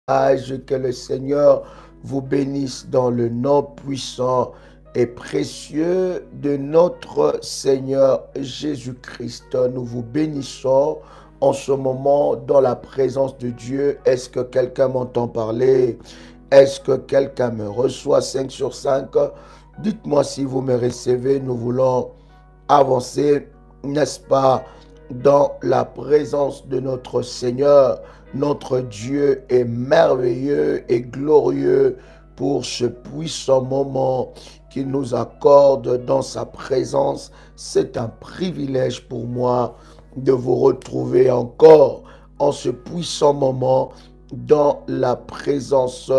Que le Seigneur vous bénisse dans le nom puissant et précieux de notre Seigneur Jésus-Christ. Nous vous bénissons en ce moment dans la présence de Dieu. Est-ce que quelqu'un m'entend parler? Est-ce que quelqu'un me reçoit 5 sur 5? Dites-moi si vous me recevez. Nous voulons avancer, n'est-ce pas, dans la présence de notre Seigneur. Notre Dieu est merveilleux et glorieux pour ce puissant moment qu'il nous accorde dans sa présence. C'est un privilège pour moi de vous retrouver encore en ce puissant moment dans la présence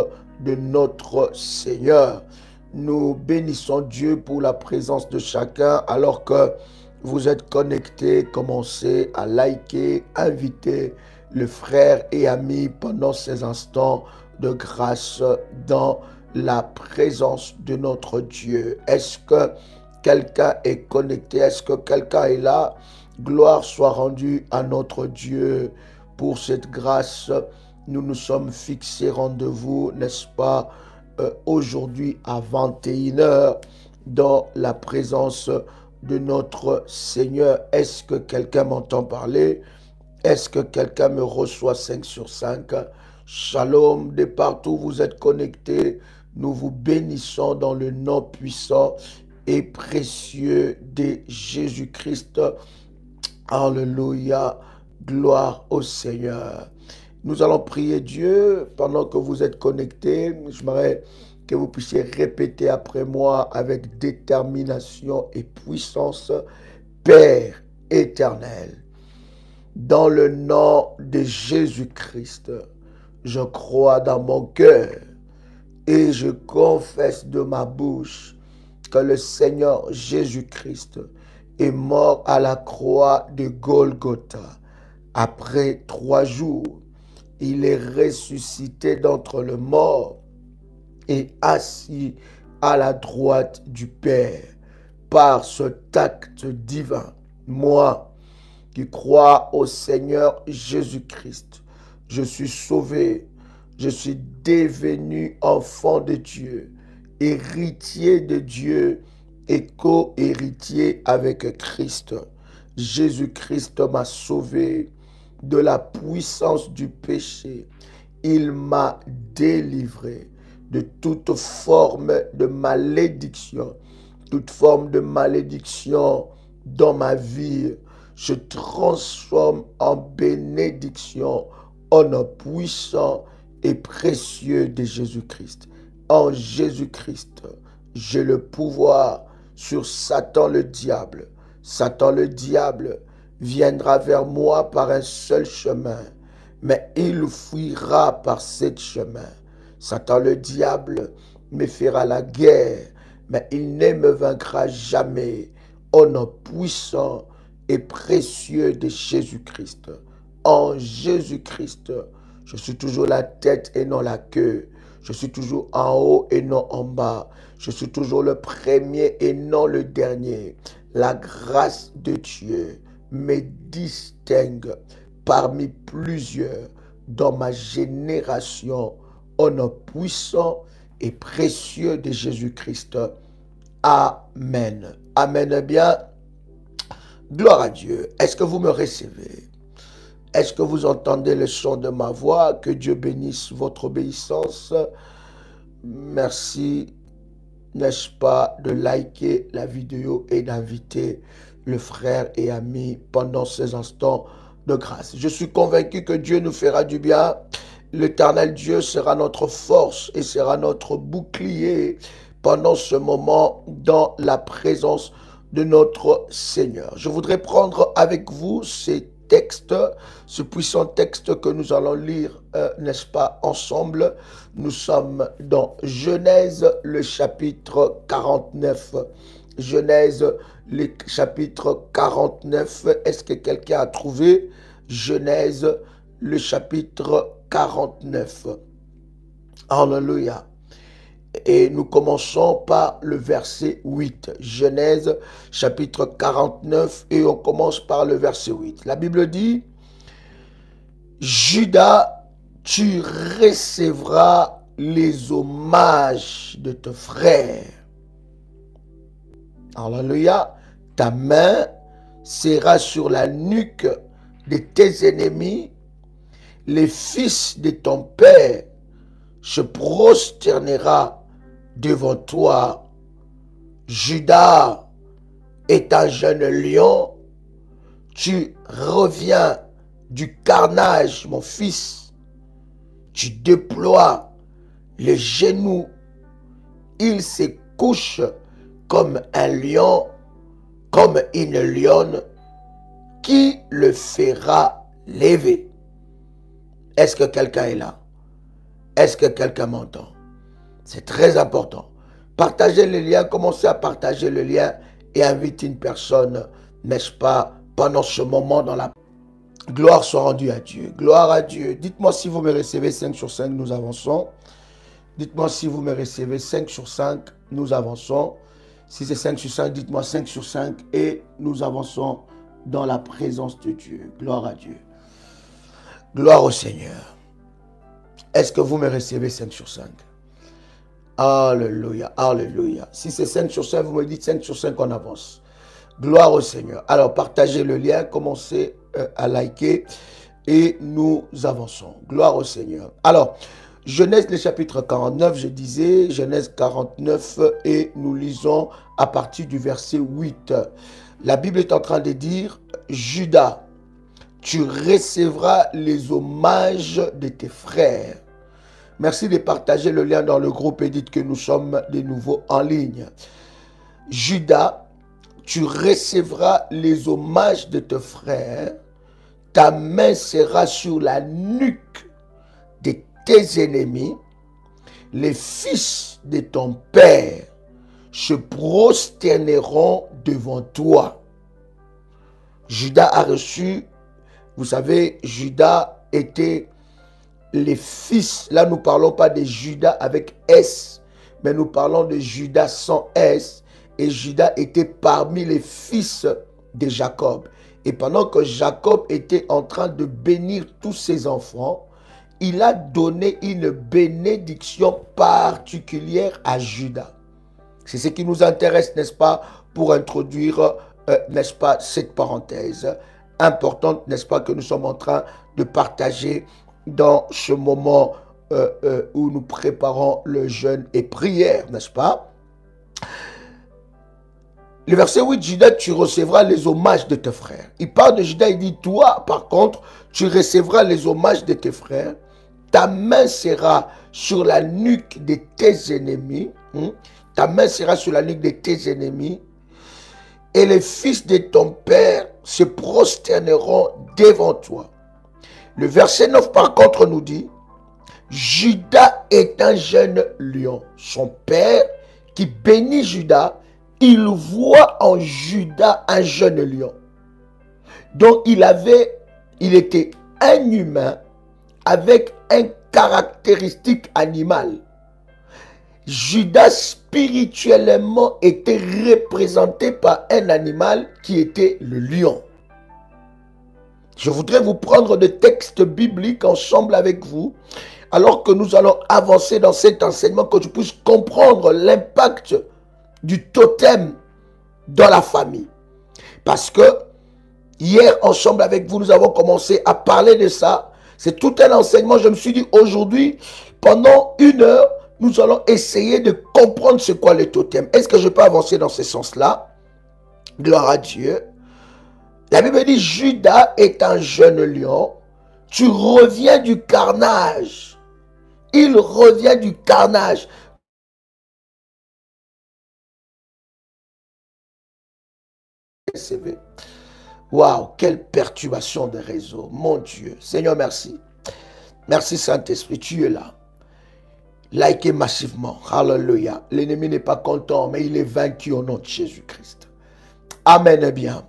de notre Seigneur. Nous bénissons Dieu pour la présence de chacun alors que vous êtes connectés. Commencez à liker, inviter le frère et ami pendant ces instants de grâce dans la présence de notre Dieu. Est-ce que quelqu'un est connecté? Est-ce que quelqu'un est là? Gloire soit rendue à notre Dieu pour cette grâce. Nous nous sommes fixés rendez-vous, n'est-ce pas, aujourd'hui à 21h dans la présence de notre Seigneur. Est-ce que quelqu'un m'entend parler? Est-ce que quelqu'un me reçoit 5 sur 5? Shalom, de partout où vous êtes connectés, nous vous bénissons dans le nom puissant et précieux de Jésus-Christ. Alléluia, gloire au Seigneur. Nous allons prier Dieu pendant que vous êtes connectés. J'aimerais que vous puissiez répéter après moi avec détermination et puissance. Père éternel, dans le nom de Jésus-Christ, je crois dans mon cœur et je confesse de ma bouche que le Seigneur Jésus-Christ est mort à la croix de Golgotha. Après 3 jours, il est ressuscité d'entre les morts et assis à la droite du Père. Par cet acte divin, moi, qui crois au Seigneur Jésus-Christ, je suis sauvé, je suis devenu enfant de Dieu, héritier de Dieu et co-héritier avec Christ. Jésus-Christ m'a sauvé de la puissance du péché. Il m'a délivré de toute forme de malédiction. Toute forme de malédiction dans ma vie, je transforme en bénédiction au nom puissant et précieux de Jésus-Christ. En Jésus-Christ, j'ai le pouvoir sur Satan le diable. Satan le diable viendra vers moi par un seul chemin, mais il fuira par 7 chemins. Satan le diable me fera la guerre, mais il ne me vaincra jamais. Au nom puissant et précieux de Jésus-Christ. En Jésus-Christ, je suis toujours la tête et non la queue. Je suis toujours en haut et non en bas. Je suis toujours le premier et non le dernier. La grâce de Dieu me distingue parmi plusieurs dans ma génération. Au nom puissant et précieux de Jésus-Christ. Amen. Amen. Bien, gloire à Dieu. Est-ce que vous me recevez? Est-ce que vous entendez le son de ma voix? Que Dieu bénisse votre obéissance. Merci, n'est-ce pas, de liker la vidéo et d'inviter le frère et ami pendant ces instants de grâce. Je suis convaincu que Dieu nous fera du bien. L'Éternel Dieu sera notre force et sera notre bouclier pendant ce moment dans la présence de notre Seigneur. Je voudrais prendre avec vous ces textes, ce puissant texte que nous allons lire, n'est-ce pas, ensemble. Nous sommes dans Genèse, le chapitre 49. Genèse, le chapitre 49. Est-ce que quelqu'un a trouvé Genèse, le chapitre 49? Alléluia. Et nous commençons par le verset 8. Genèse chapitre 49 et on commence par le verset 8. La Bible dit: Judas tu recevras les hommages de tes frères. Alléluia. Ta main sera sur la nuque de tes ennemis. Les fils de ton père se prosternera devant toi. Judas est un jeune lion. Tu reviens du carnage, mon fils. Tu déploies les genoux. Il se couche comme un lion, comme une lionne. Qui le fera lever? Est-ce que quelqu'un est là? Est-ce que quelqu'un m'entend? C'est très important. Partagez le lien, commencez à partager le lien et invitez une personne, n'est-ce pas, pendant ce moment dans la... Gloire soit rendue à Dieu. Gloire à Dieu. Dites-moi si vous me recevez 5 sur 5, nous avançons. Dites-moi si vous me recevez 5 sur 5, nous avançons. Si c'est 5 sur 5, dites-moi 5 sur 5 et nous avançons dans la présence de Dieu. Gloire à Dieu. Gloire au Seigneur. Est-ce que vous me recevez 5 sur 5? Alléluia, alléluia. Si c'est 5 sur 5, vous me dites 5 sur 5, on avance. Gloire au Seigneur. Alors, partagez le lien, commencez à liker et nous avançons. Gloire au Seigneur. Alors, Genèse, le chapitre 49, je disais, Genèse 49, et nous lisons à partir du verset 8. La Bible est en train de dire, Judas, tu recevras les hommages de tes frères. Merci de partager le lien dans le groupe et dites que nous sommes de nouveau en ligne. Judas, tu recevras les hommages de tes frères. Ta main sera sur la nuque de tes ennemis. Les fils de ton père se prosterneront devant toi. Judas a reçu, vous savez, Judas était les fils. Là, nous ne parlons pas de Judas avec S, mais nous parlons de Judas sans S. Et Judas était parmi les fils de Jacob. Et pendant que Jacob était en train de bénir tous ses enfants, il a donné une bénédiction particulière à Judas. C'est ce qui nous intéresse, n'est-ce pas, pour introduire, n'est-ce pas, cette parenthèse importante, n'est-ce pas, que nous sommes en train de partager dans ce moment où nous préparons le jeûne et prière, n'est-ce pas? Le verset 8, Judas, tu recevras les hommages de tes frères. Il parle de Judas, il dit, toi, par contre, tu recevras les hommages de tes frères. Ta main sera sur la nuque de tes ennemis. Ta main sera sur la nuque de tes ennemis. Et les fils de ton père se prosterneront devant toi. Le verset 9, par contre, nous dit, Judas est un jeune lion. Son père, qui bénit Judas, il voit en Judas un jeune lion. Donc, il était un humain avec un caractéristique animal. Judas spirituellement était représenté par un animal qui était le lion. Je voudrais vous prendre des textes bibliques ensemble avec vous, alors que nous allons avancer dans cet enseignement, que je puisse comprendre l'impact du totem dans la famille. Parce que hier, ensemble avec vous, nous avons commencé à parler de ça. C'est tout un enseignement. Je me suis dit, aujourd'hui, pendant 1 heure, nous allons essayer de comprendre ce qu'est le totem. Est-ce que je peux avancer dans ce sens-là? Gloire à Dieu. La Bible dit, Judas est un jeune lion. Tu reviens du carnage. Il revient du carnage. Waouh, quelle perturbation des réseaux. Mon Dieu. Seigneur, merci. Merci Saint-Esprit, tu es là. Likez massivement. Alléluia. L'ennemi n'est pas content, mais il est vaincu au nom de Jésus-Christ. Amen et bien.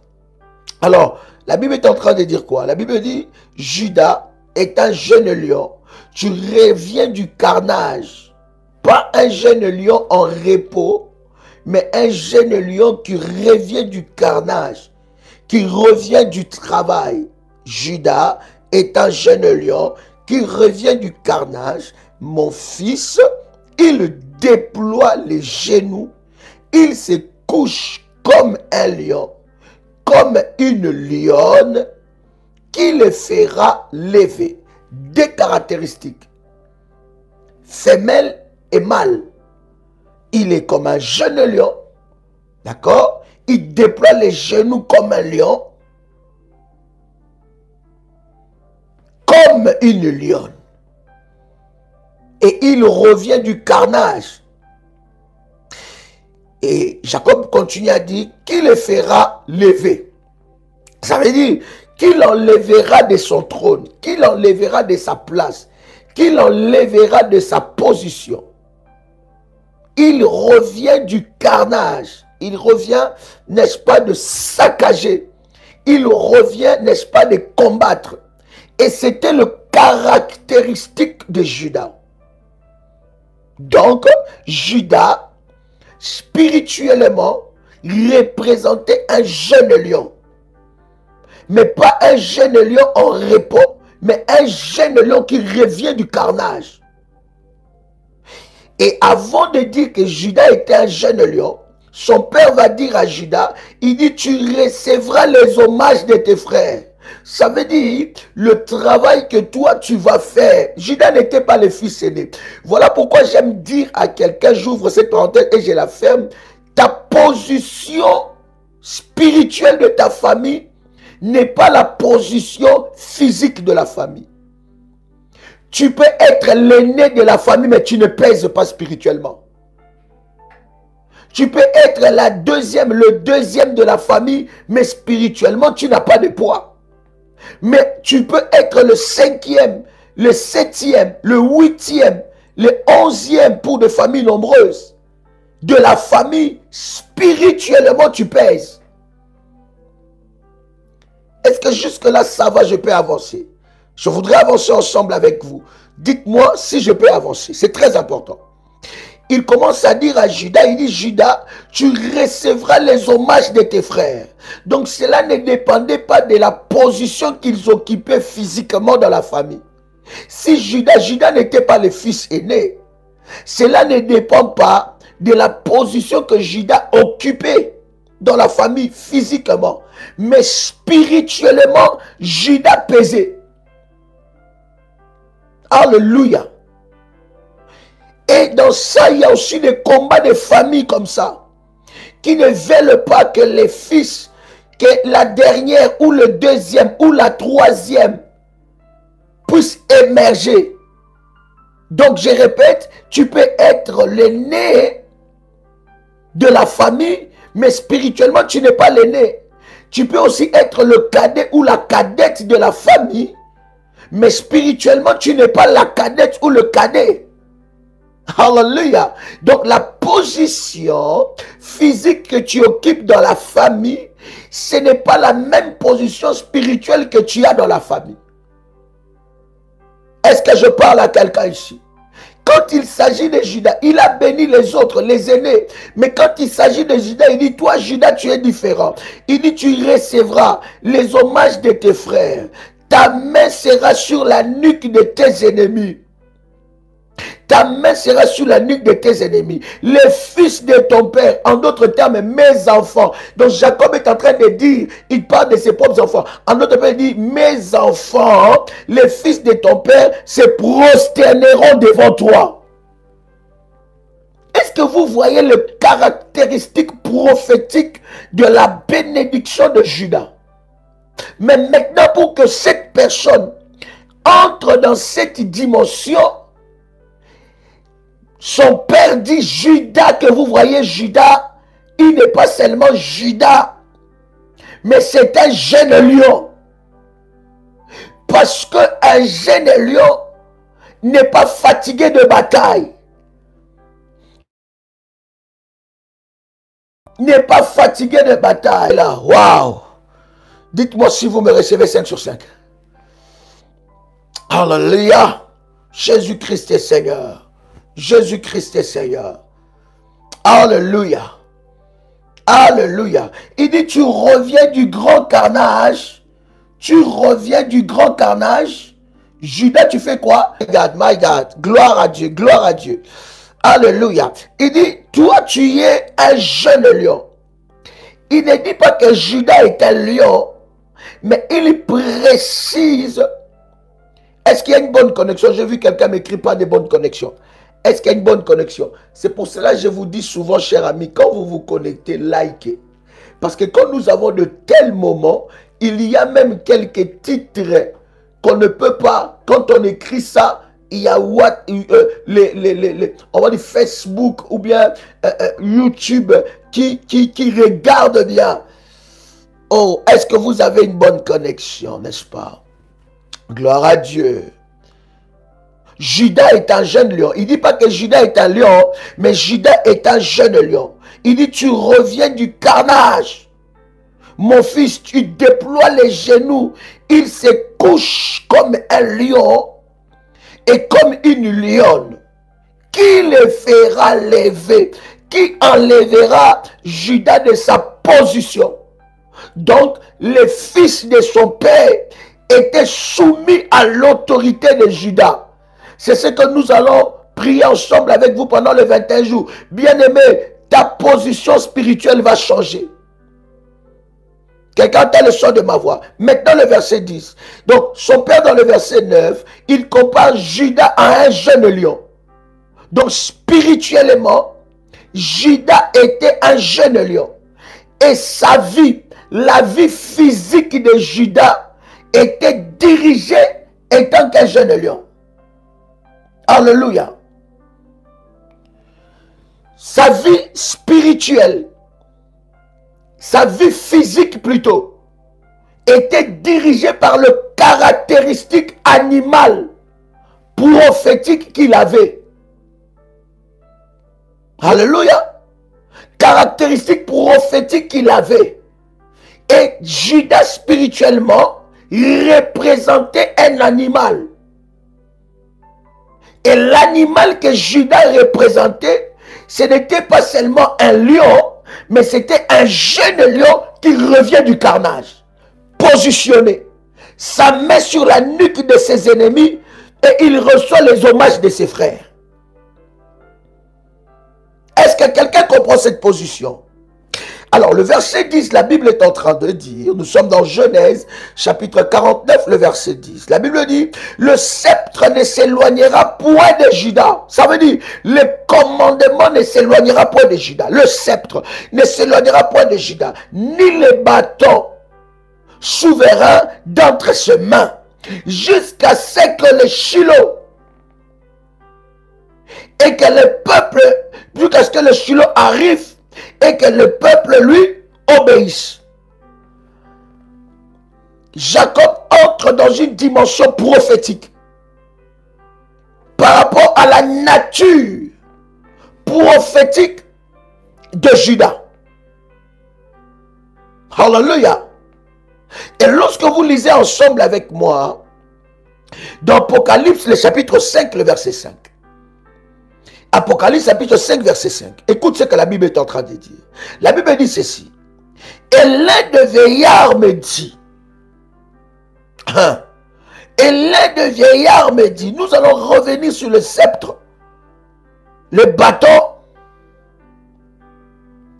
Alors, la Bible est en train de dire quoi? La Bible dit, Judas est un jeune lion. Tu reviens du carnage. Pas un jeune lion en repos, mais un jeune lion qui revient du carnage, qui revient du travail. Judas est un jeune lion qui revient du carnage, mon fils, il déploie les genoux, il se couche comme un lion, comme une lionne, qui le fera lever. Deux caractéristiques, femelle et mâle. Il est comme un jeune lion, d'accord? Il déploie les genoux comme un lion, comme une lionne. Et il revient du carnage. Et Jacob continue à dire qu'il le fera lever. Ça veut dire qu'il enlèvera de son trône, qu'il enlèvera de sa place, qu'il enlèvera de sa position. Il revient du carnage. Il revient, n'est-ce pas, de saccager. Il revient, n'est-ce pas, de combattre. Et c'était le caractéristique de Juda. Donc, Juda, spirituellement, représentait un jeune lion. Mais pas un jeune lion en repos, mais un jeune lion qui revient du carnage. Et avant de dire que Juda était un jeune lion, son père va dire à Juda, il dit, tu recevras les hommages de tes frères. Ça veut dire le travail que toi tu vas faire. Juda n'était pas le fils aîné. Voilà pourquoi j'aime dire à quelqu'un, j'ouvre cette parenthèse et je la ferme, ta position spirituelle de ta famille n'est pas la position physique de la famille. Tu peux être l'aîné de la famille, mais tu ne pèses pas spirituellement. Tu peux être le deuxième de la famille, mais spirituellement, tu n'as pas de poids. Mais tu peux être le 5e, le 7e, le 8e, le 11e pour des familles nombreuses. De la famille, spirituellement, tu pèses. Est-ce que jusque-là, ça va, je peux avancer? Je voudrais avancer ensemble avec vous. Dites-moi si je peux avancer. C'est très important. Il commence à dire à Juda, il dit, Juda, tu recevras les hommages de tes frères. Donc cela ne dépendait pas de la position qu'ils occupaient physiquement dans la famille. Si Juda n'était pas le fils aîné, cela ne dépend pas de la position que Juda occupait dans la famille physiquement. Mais spirituellement, Juda pesait. Alléluia. Et dans ça, il y a aussi des combats de famille comme ça, qui ne veulent pas que les fils, que la dernière ou le deuxième ou la troisième puissent émerger. Donc je répète, tu peux être l'aîné de la famille, mais spirituellement tu n'es pas l'aîné. Tu peux aussi être le cadet ou la cadette de la famille, mais spirituellement tu n'es pas la cadette ou le cadet. Alléluia. Donc la position physique que tu occupes dans la famille, ce n'est pas la même position spirituelle que tu as dans la famille. Est-ce que je parle à quelqu'un ici? Quand il s'agit de Juda, il a béni les autres, les aînés. Mais quand il s'agit de Juda, il dit, toi Juda, tu es différent. Il dit, tu recevras les hommages de tes frères. Ta main sera sur la nuque de tes ennemis. Ta main sera sur la nuque de tes ennemis. Les fils de ton père, en d'autres termes, mes enfants. Donc Jacob est en train de dire, il parle de ses propres enfants. En d'autres termes, il dit, mes enfants, les fils de ton père se prosterneront devant toi. Est-ce que vous voyez le caractéristique prophétique de la bénédiction de Juda? Mais maintenant, pour que cette personne entre dans cette dimension, son père dit Juda, que vous voyez Juda, il n'est pas seulement Juda, mais c'est un jeune lion. Parce qu'un jeune lion n'est pas fatigué de bataille. N'est pas fatigué de bataille. Là, waouh! Dites-moi si vous me recevez 5 sur 5. Alléluia! Jésus-Christ est Seigneur. Jésus-Christ est Seigneur. Alléluia. Alléluia. Il dit, tu reviens du grand carnage. Tu reviens du grand carnage. Judas, tu fais quoi? My God, gloire à Dieu, gloire à Dieu. Alléluia. Il dit, toi, tu es un jeune lion. Il ne dit pas que Judas est un lion, mais il précise. Est-ce qu'il y a une bonne connexion? J'ai vu quelqu'un m'écrire pas de bonne connexion. Est-ce qu'il y a une bonne connexion? C'est pour cela que je vous dis souvent, chers amis, quand vous vous connectez, likez. Parce que quand nous avons de tels moments, il y a même quelques titres qu'on ne peut pas, quand on écrit ça, il y a on va dire Facebook ou bien YouTube qui regarde bien. Oh, est-ce que vous avez une bonne connexion, n'est-ce pas? Gloire à Dieu. Judas est un jeune lion. Il ne dit pas que Judas est un lion, mais Judas est un jeune lion. Il dit, tu reviens du carnage. Mon fils, tu déploies les genoux. Il se couche comme un lion et comme une lionne. Qui le fera lever? Qui enlèvera Judas de sa position? Donc, le fils de son père était soumis à l'autorité de Judas. C'est ce que nous allons prier ensemble avec vous pendant les 21 jours. Bien-aimé, ta position spirituelle va changer. Quelqu'un entend le son de ma voix. Maintenant le verset 10. Donc, son père dans le verset 9, il compare Judas à un jeune lion. Donc, spirituellement, Judas était un jeune lion. Et sa vie, la vie physique de Judas, était dirigée étant qu'un jeune lion. Alléluia. Sa vie spirituelle, sa vie physique plutôt, était dirigée par le caractéristique animal prophétique qu'il avait. Alléluia. Caractéristique prophétique qu'il avait. Et Judas spirituellement représentait un animal. Et l'animal que Judas représentait, ce n'était pas seulement un lion, mais c'était un jeune lion qui revient du carnage, positionné, sa main sur la nuque de ses ennemis, et il reçoit les hommages de ses frères. Est-ce que quelqu'un comprend cette position? Alors, le verset 10, la Bible est en train de dire, nous sommes dans Genèse, chapitre 49, le verset 10. La Bible dit, le sceptre ne s'éloignera point de Judas. Ça veut dire, le commandement ne s'éloignera point de Judas. Le sceptre ne s'éloignera point de Judas, ni le bâton souverain d'entre ses mains, jusqu'à ce que le Shiloh et que le peuple, jusqu'à ce que le Shiloh arrive, et que le peuple lui obéisse. Jacob entre dans une dimension prophétique par rapport à la nature prophétique de Judas. Alléluia. Et lorsque vous lisez ensemble avec moi dans Apocalypse, le chapitre 5, le verset 5. Apocalypse chapitre 5 verset 5. Écoute ce que la Bible est en train de dire. La Bible dit ceci. Et l'un de vieillards me dit. Et l'un de vieillards me dit. Nous allons revenir sur le sceptre. Le bâton.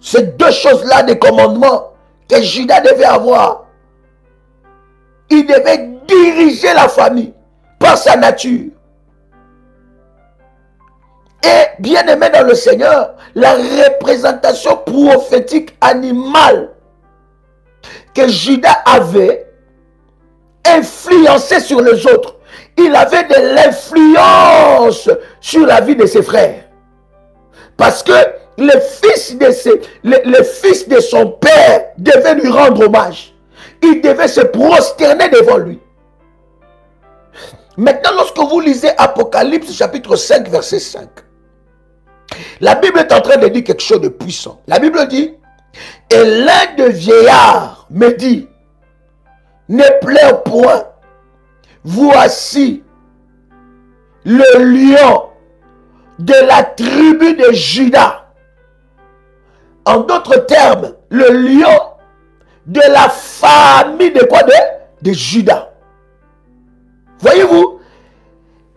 Ces deux choses-là des commandements que Judas devait avoir. Il devait diriger la famille par sa nature. Et bien aimé dans le Seigneur, la représentation prophétique animale que Judas avait influencé sur les autres. Il avait de l'influence sur la vie de ses frères. Parce que le fils de son père devait lui rendre hommage. Il devait se prosterner devant lui. Maintenant, lorsque vous lisez Apocalypse chapitre 5 verset 5, la Bible est en train de dire quelque chose de puissant. La Bible dit, et l'un de vieillards me dit, ne pleure point, voici le lion de la tribu de Judas. En d'autres termes, le lion de la famille de quoi? De Judas. Voyez-vous,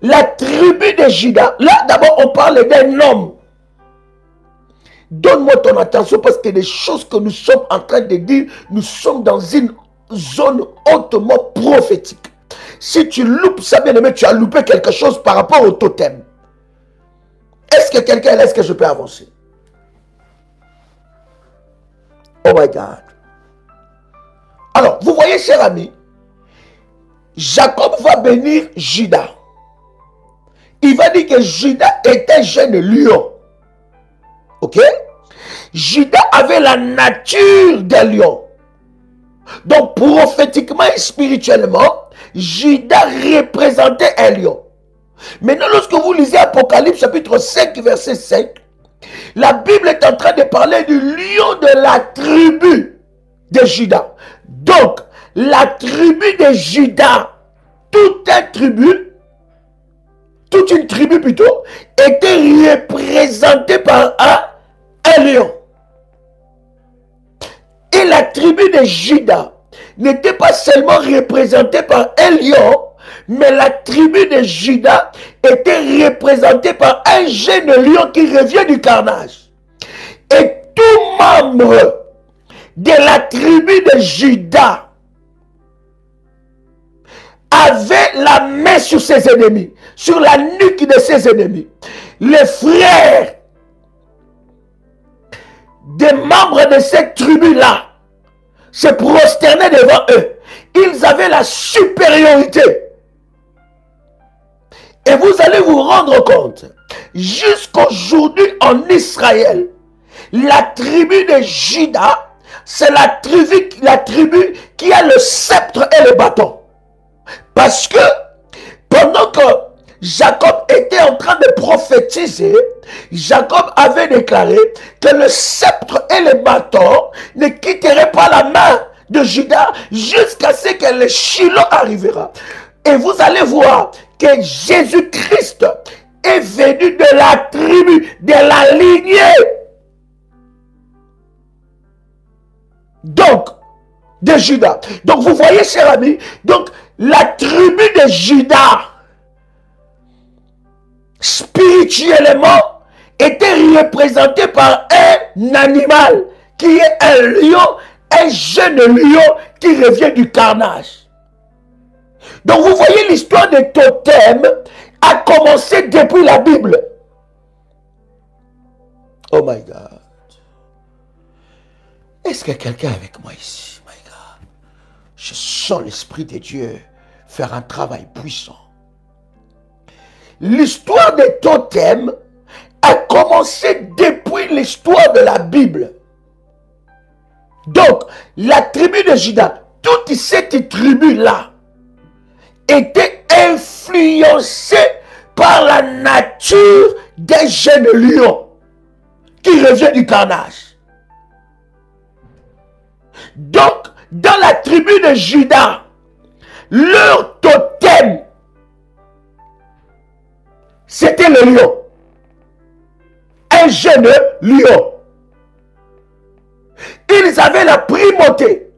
la tribu de Juda, là d'abord on parle d'un homme. Donne-moi ton attention parce que les choses que nous sommes en train de dire, nous sommes dans une zone hautement prophétique. Si tu loupes ça, bien aimé, tu as loupé quelque chose par rapport au totem. Est-ce que quelqu'un est là? Est-ce que je peux avancer? Oh my God. Alors, vous voyez, cher ami, Jacob va bénir Juda. Il va dire que Juda était jeune lion. Ok? Juda avait la nature d'un lion. Donc, prophétiquement et spirituellement, Juda représentait un lion. Maintenant, lorsque vous lisez Apocalypse chapitre 5, verset 5, la Bible est en train de parler du lion de la tribu de Juda. Donc, la tribu de Juda, toute une tribu plutôt, était représentée par un lion. Et la tribu de Juda n'était pas seulement représentée par un lion, mais la tribu de Juda était représentée par un jeune lion qui revient du carnage. Et tout membre de la tribu de Juda avait la main sur ses ennemis, sur la nuque de ses ennemis. Les frères des membres de cette tribu-là se prosternaient devant eux. Ils avaient la supériorité. Et vous allez vous rendre compte, jusqu'aujourd'hui en Israël, la tribu de Juda, c'est la tribu qui a le sceptre et le bâton. Parce que pendant que Jacob était en train de prophétiser, Jacob avait déclaré que le sceptre et le bâton ne quitteraient pas la main de Juda jusqu'à ce que le Shiloh arrivera. Et vous allez voir que Jésus-Christ est venu de la tribu, de la lignée. Donc, de Juda. Donc, vous voyez, cher ami, donc, la tribu de Juda, spirituellement, était représentée par un animal qui est un lion, un jeune lion qui revient du carnage. Donc vous voyez, l'histoire des totems a commencé depuis la Bible. Oh my God. Est-ce que quelqu'un est avec moi ici? My God. Je sens l'Esprit de Dieu faire un travail puissant. L'histoire des totems a commencé depuis l'histoire de la Bible. Donc, la tribu de Juda, toute cette tribu-là, était influencée par la nature des jeunes lions qui revient du carnage. Donc, dans la tribu de Juda, leur totem, c'était le lion. Un jeune lion. Ils avaient la primauté,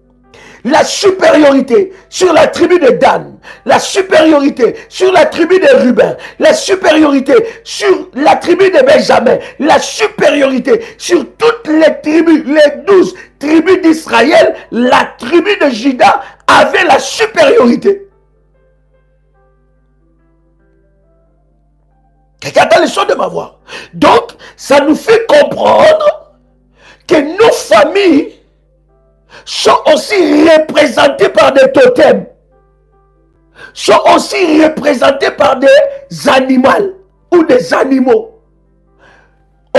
la supériorité sur la tribu de Dan, la supériorité sur la tribu de Ruben, la supériorité sur la tribu de Benjamin, la supériorité sur toutes les tribus, les 12 tribus d'Israël. La tribu de Juda avait la supériorité. Quelqu'un attend le son de ma voix. Donc, ça nous fait comprendre que nos familles sont aussi représentées par des totems, sont aussi représentées par des animaux ou des animaux.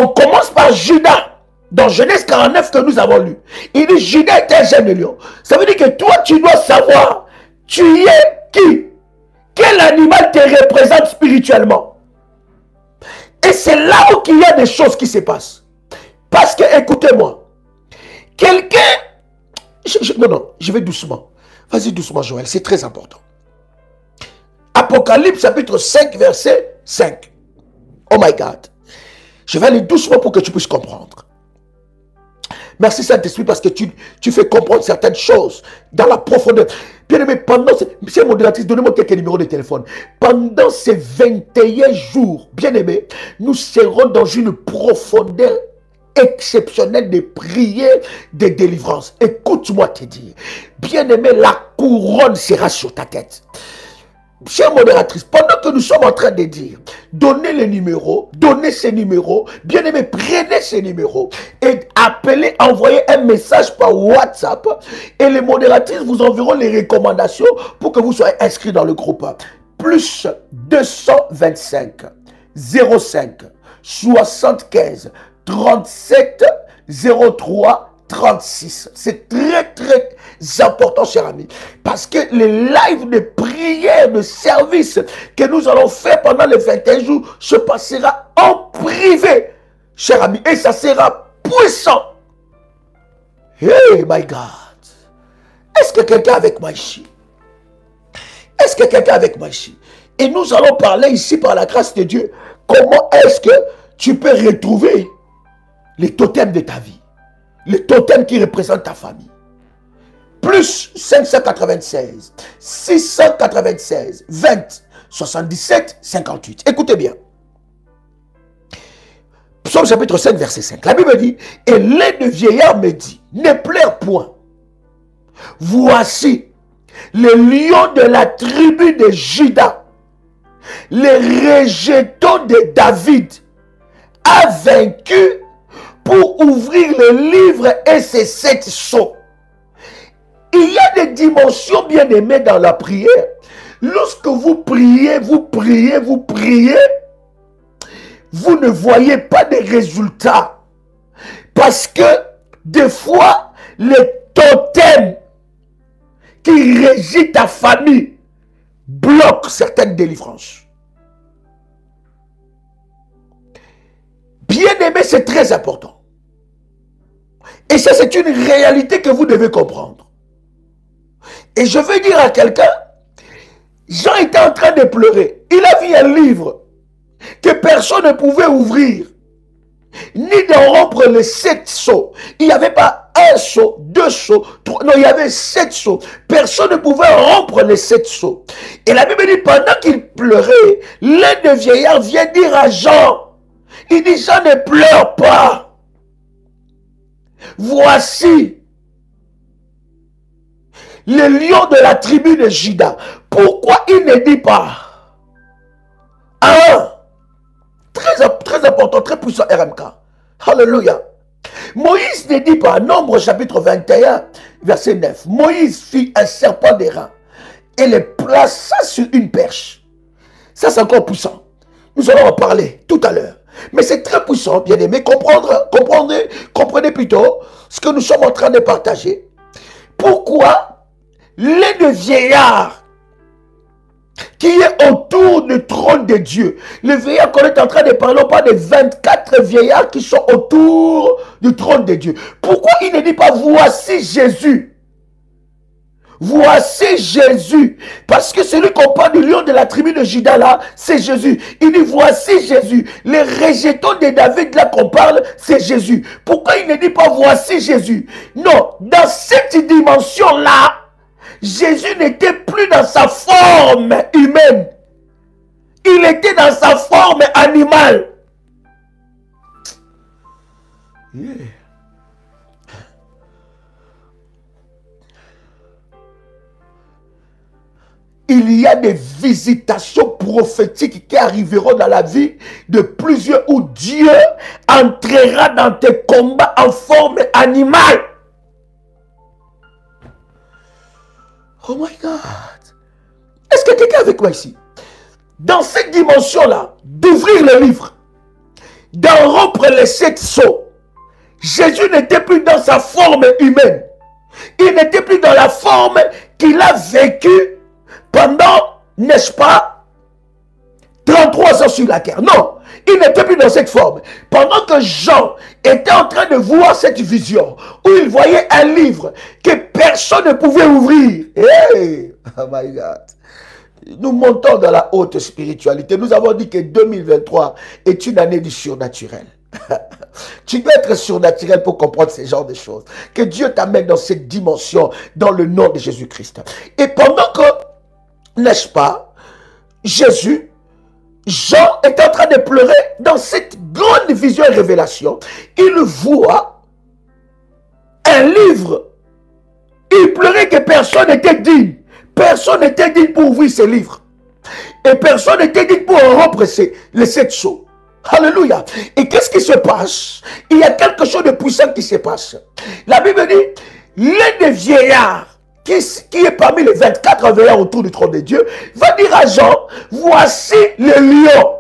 On commence par Juda, dans Genèse 49 que nous avons lu. Il dit Juda est un jeune lion. Ça veut dire que toi, tu dois savoir, tu es qui? Quel animal te représente spirituellement? Et c'est là où il y a des choses qui se passent. Parce que, écoutez-moi, quelqu'un... Non, je vais doucement. Vas-y doucement, Joël, c'est très important. Apocalypse chapitre 5, verset 5. Oh my God. Je vais aller doucement pour que tu puisses comprendre. Merci Saint-Esprit parce que tu fais comprendre certaines choses dans la profondeur. Bien-aimé, monsieur modératrice, donnez-moi quelques numéros de téléphone. Pendant ces 21 jours, bien-aimé, nous serons dans une profondeur exceptionnelle de prières, de délivrance. Écoute-moi te dire, bien-aimé, la couronne sera sur ta tête. Chère modératrice, pendant que nous sommes en train de dire, donnez les numéros, donnez ces numéros, bien aimé, prenez ces numéros et appelez, envoyez un message par WhatsApp et les modératrices vous enverront les recommandations pour que vous soyez inscrits dans le groupe. Plus 225 05 75 37 03 36. C'est très important, cher ami, parce que les lives de prière, de service que nous allons faire pendant les 21 jours se passera en privé, cher ami, et ça sera puissant. Hey my God, est-ce que quelqu'un est avec moi ici? Est-ce que quelqu'un est avec moi ici? Et nous allons parler ici par la grâce de Dieu, comment est-ce que tu peux retrouver les totems de ta vie, les totems qui représentent ta famille. Plus 596 696 20 77 58. Écoutez bien. Psaume chapitre 5 verset 5. La Bible dit, et l'un des vieillards me dit, ne pleure point. Voici le lion de la tribu de Juda, le rejeton de David, a vaincu pour ouvrir le livre et ses 7 sceaux. Il y a des dimensions bien aimées dans la prière. Lorsque vous priez, vous priez, vous priez, vous ne voyez pas de résultats. Parce que des fois, les totems qui régissent ta famille bloquent certaines délivrances. Bien aimé, c'est très important. Et ça, c'est une réalité que vous devez comprendre. Et je veux dire à quelqu'un, Jean était en train de pleurer. Il a vu un livre que personne ne pouvait ouvrir, ni de rompre les 7 sceaux. Il n'y avait pas un sceau, 2 sceaux, 3, non, il y avait 7 sceaux. Personne ne pouvait rompre les 7 sceaux. Et la Bible dit, pendant qu'il pleurait, l'un des vieillards vient dire à Jean, il dit, Jean, ne pleure pas. Voici le lion de la tribu de Juda. Pourquoi il ne dit pas? Très important, très puissant RMK. Alléluia. Moïse ne dit pas, Nombre chapitre 21, verset 9. Moïse fit un serpent d'airain et le plaça sur une perche. Ça, c'est encore puissant. Nous allons en parler tout à l'heure. Mais c'est très puissant, bien aimé. Comprenez plutôt ce que nous sommes en train de partager. Pourquoi l'un des vieillards qui est autour du trône de Dieu, le vieillard qu'on est en train de parler, on parle de 24 vieillards qui sont autour du trône de Dieu. Pourquoi il ne dit pas voici Jésus? Voici Jésus. Parce que celui qu'on parle du lion de la tribu de Juda là, c'est Jésus. Il dit voici Jésus. Les rejetons de David là qu'on parle, c'est Jésus. Pourquoi il ne dit pas voici Jésus? Non, dans cette dimension là, Jésus n'était plus dans sa forme humaine. Il était dans sa forme animale. Yeah. Il y a des visitations prophétiques qui arriveront dans la vie de plusieurs où Dieu entrera dans tes combats en forme animale. Oh my God. Est-ce que quelqu'un est avec moi ici? Dans cette dimension-là, d'ouvrir le livre, d'en rompre les 7 sceaux, Jésus n'était plus dans sa forme humaine. Il n'était plus dans la forme qu'il a vécue pendant, n'est-ce pas, 33 ans sur la terre. Non, il n'était plus dans cette forme. Pendant que Jean était en train de voir cette vision, où il voyait un livre que personne ne pouvait ouvrir. Hey, oh my God. Nous montons dans la haute spiritualité. Nous avons dit que 2023 est une année du surnaturel. Tu dois être surnaturel pour comprendre ce genre de choses. Que Dieu t'amène dans cette dimension, dans le nom de Jésus-Christ. Et pendant que, n'est-ce pas, Jésus, Jean est en train de pleurer dans cette grande vision et révélation. Il voit un livre. Il pleurait que personne n'était digne. Personne n'était digne pour ouvrir ce livre. Et personne n'était digne pour rompre les 7 sceaux. Alléluia. Et qu'est-ce qui se passe? Il y a quelque chose de puissant qui se passe. La Bible dit, l'un des vieillards qui est parmi les 24 veilleurs autour du trône de Dieu, va dire à Jean, voici le lion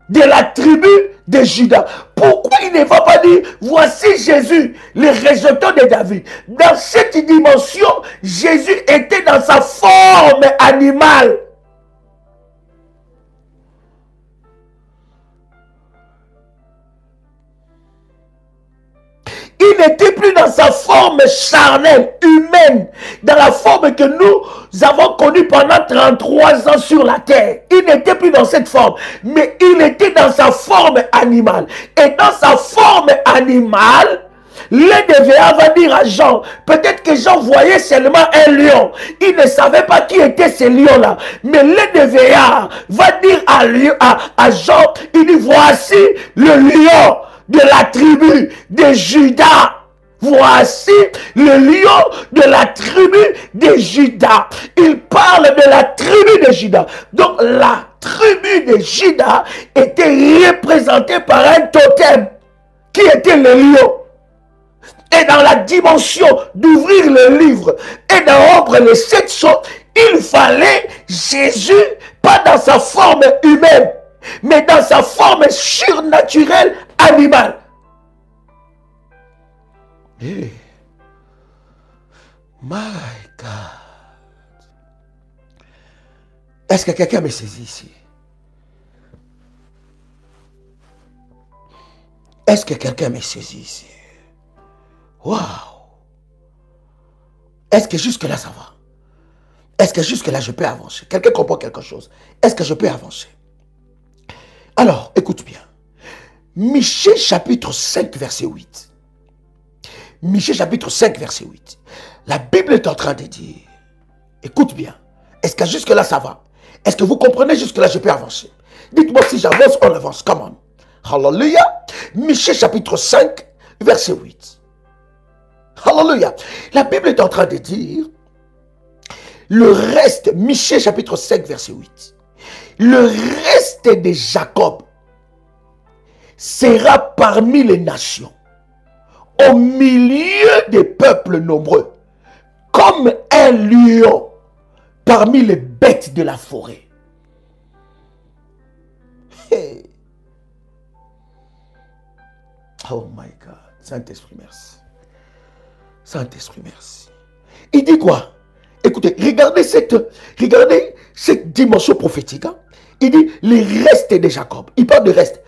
de la tribu de Juda. Pourquoi il ne va pas dire, voici Jésus, le résultat de David? Dans cette dimension, Jésus était dans sa forme animale. Il n'était plus dans sa forme charnelle, humaine, dans la forme que nous avons connue pendant 33 ans sur la terre. Il n'était plus dans cette forme, mais il était dans sa forme animale. Et dans sa forme animale, l'un des veilleurs va dire à Jean, peut-être que Jean voyait seulement un lion. Il ne savait pas qui était ce lion-là. Mais l'un des veilleurs va dire à Jean, il dit, voici le lion de la tribu de Juda. Voici le lion de la tribu de Juda. Il parle de la tribu de Juda. Donc la tribu de Juda était représentée par un totem qui était le lion. Et dans la dimension d'ouvrir le livre et de rompre les 7 sceaux, il fallait Jésus, pas dans sa forme humaine, mais dans sa forme surnaturelle animale. Hey. My God. Est-ce que quelqu'un me saisit ici? Est-ce que quelqu'un me saisit ici? Waouh! Est-ce que jusque-là ça va? Est-ce que jusque-là je peux avancer? Quelqu'un comprend quelque chose? Est-ce que je peux avancer? Alors, écoute bien. Michée chapitre 5, verset 8. Michée chapitre 5, verset 8. La Bible est en train de dire, écoute bien, est-ce que jusque-là ça va? Est-ce que vous comprenez jusque-là je peux avancer? Dites-moi si j'avance, on avance. Come on. Hallelujah. Michée chapitre 5, verset 8. Hallelujah. La Bible est en train de dire, le reste, Michée chapitre 5, verset 8. Le reste de Jacob sera parmi les nations, au milieu des peuples nombreux, comme un lion parmi les bêtes de la forêt. Hey. Oh my God. Saint-Esprit, merci. Saint-Esprit, merci. Il dit quoi? Écoutez, regardez cette dimension prophétique. Hein? Il dit les restes de Jacob. Il parle de restes.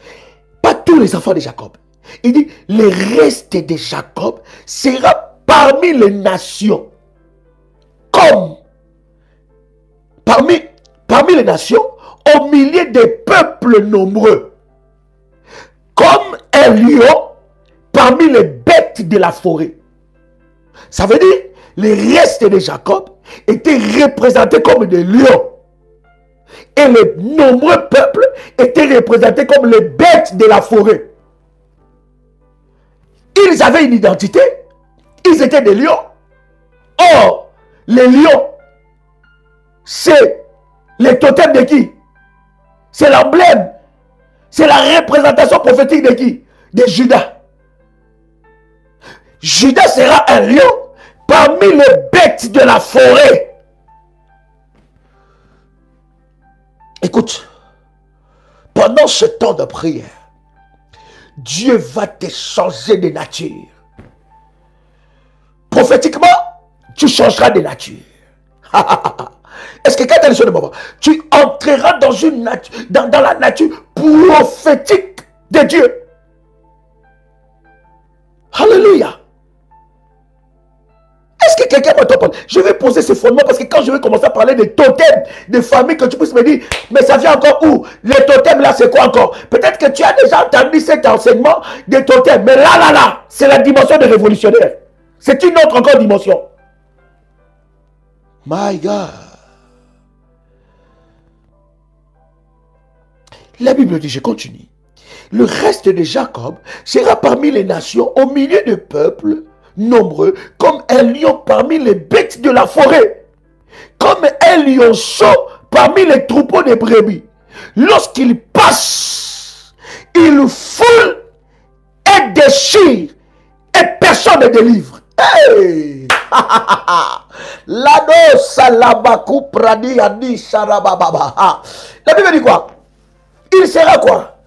Pas tous les enfants de Jacob. Il dit, les restes de Jacob sera parmi les nations. Comme parmi les nations, au milieu des peuples nombreux. Comme un lion parmi les bêtes de la forêt. Ça veut dire, les restes de Jacob étaient représentés comme des lions. Et les nombreux peuples étaient représentés comme les bêtes de la forêt. Ils avaient une identité. Ils étaient des lions. Or, les lions, c'est le totem de qui? C'est l'emblème. C'est la représentation prophétique de qui? De Judas. Judas sera un lion parmi les bêtes de la forêt. Écoute, pendant ce temps de prière, Dieu va te changer de nature. Prophétiquement, tu changeras de nature. Est-ce que quelqu'un est sur le moment? Tu entreras dans une nature, dans la nature prophétique de Dieu. Alléluia. Est-ce que quelqu'un m'entend parler. Je vais poser ces fondements parce que quand je vais commencer à parler des totems, des familles, que tu puisses me dire, mais ça vient encore où? Les totems là, c'est quoi encore? Peut-être que tu as déjà entendu cet enseignement des totems, mais là, c'est la dimension des révolutionnaires. C'est une autre encore dimension. My God. La Bible dit, je continue. Le reste de Jacob sera parmi les nations, au milieu de peuples nombreux, comme un lion parmi les bêtes de la forêt, comme un lionceau parmi les troupeaux de brebis. Lorsqu'il passe, il foule et déchire, et personne ne délivre. Hey! Lado salabaku pradi adi sarabababa. La Bible dit quoi? Il sera quoi?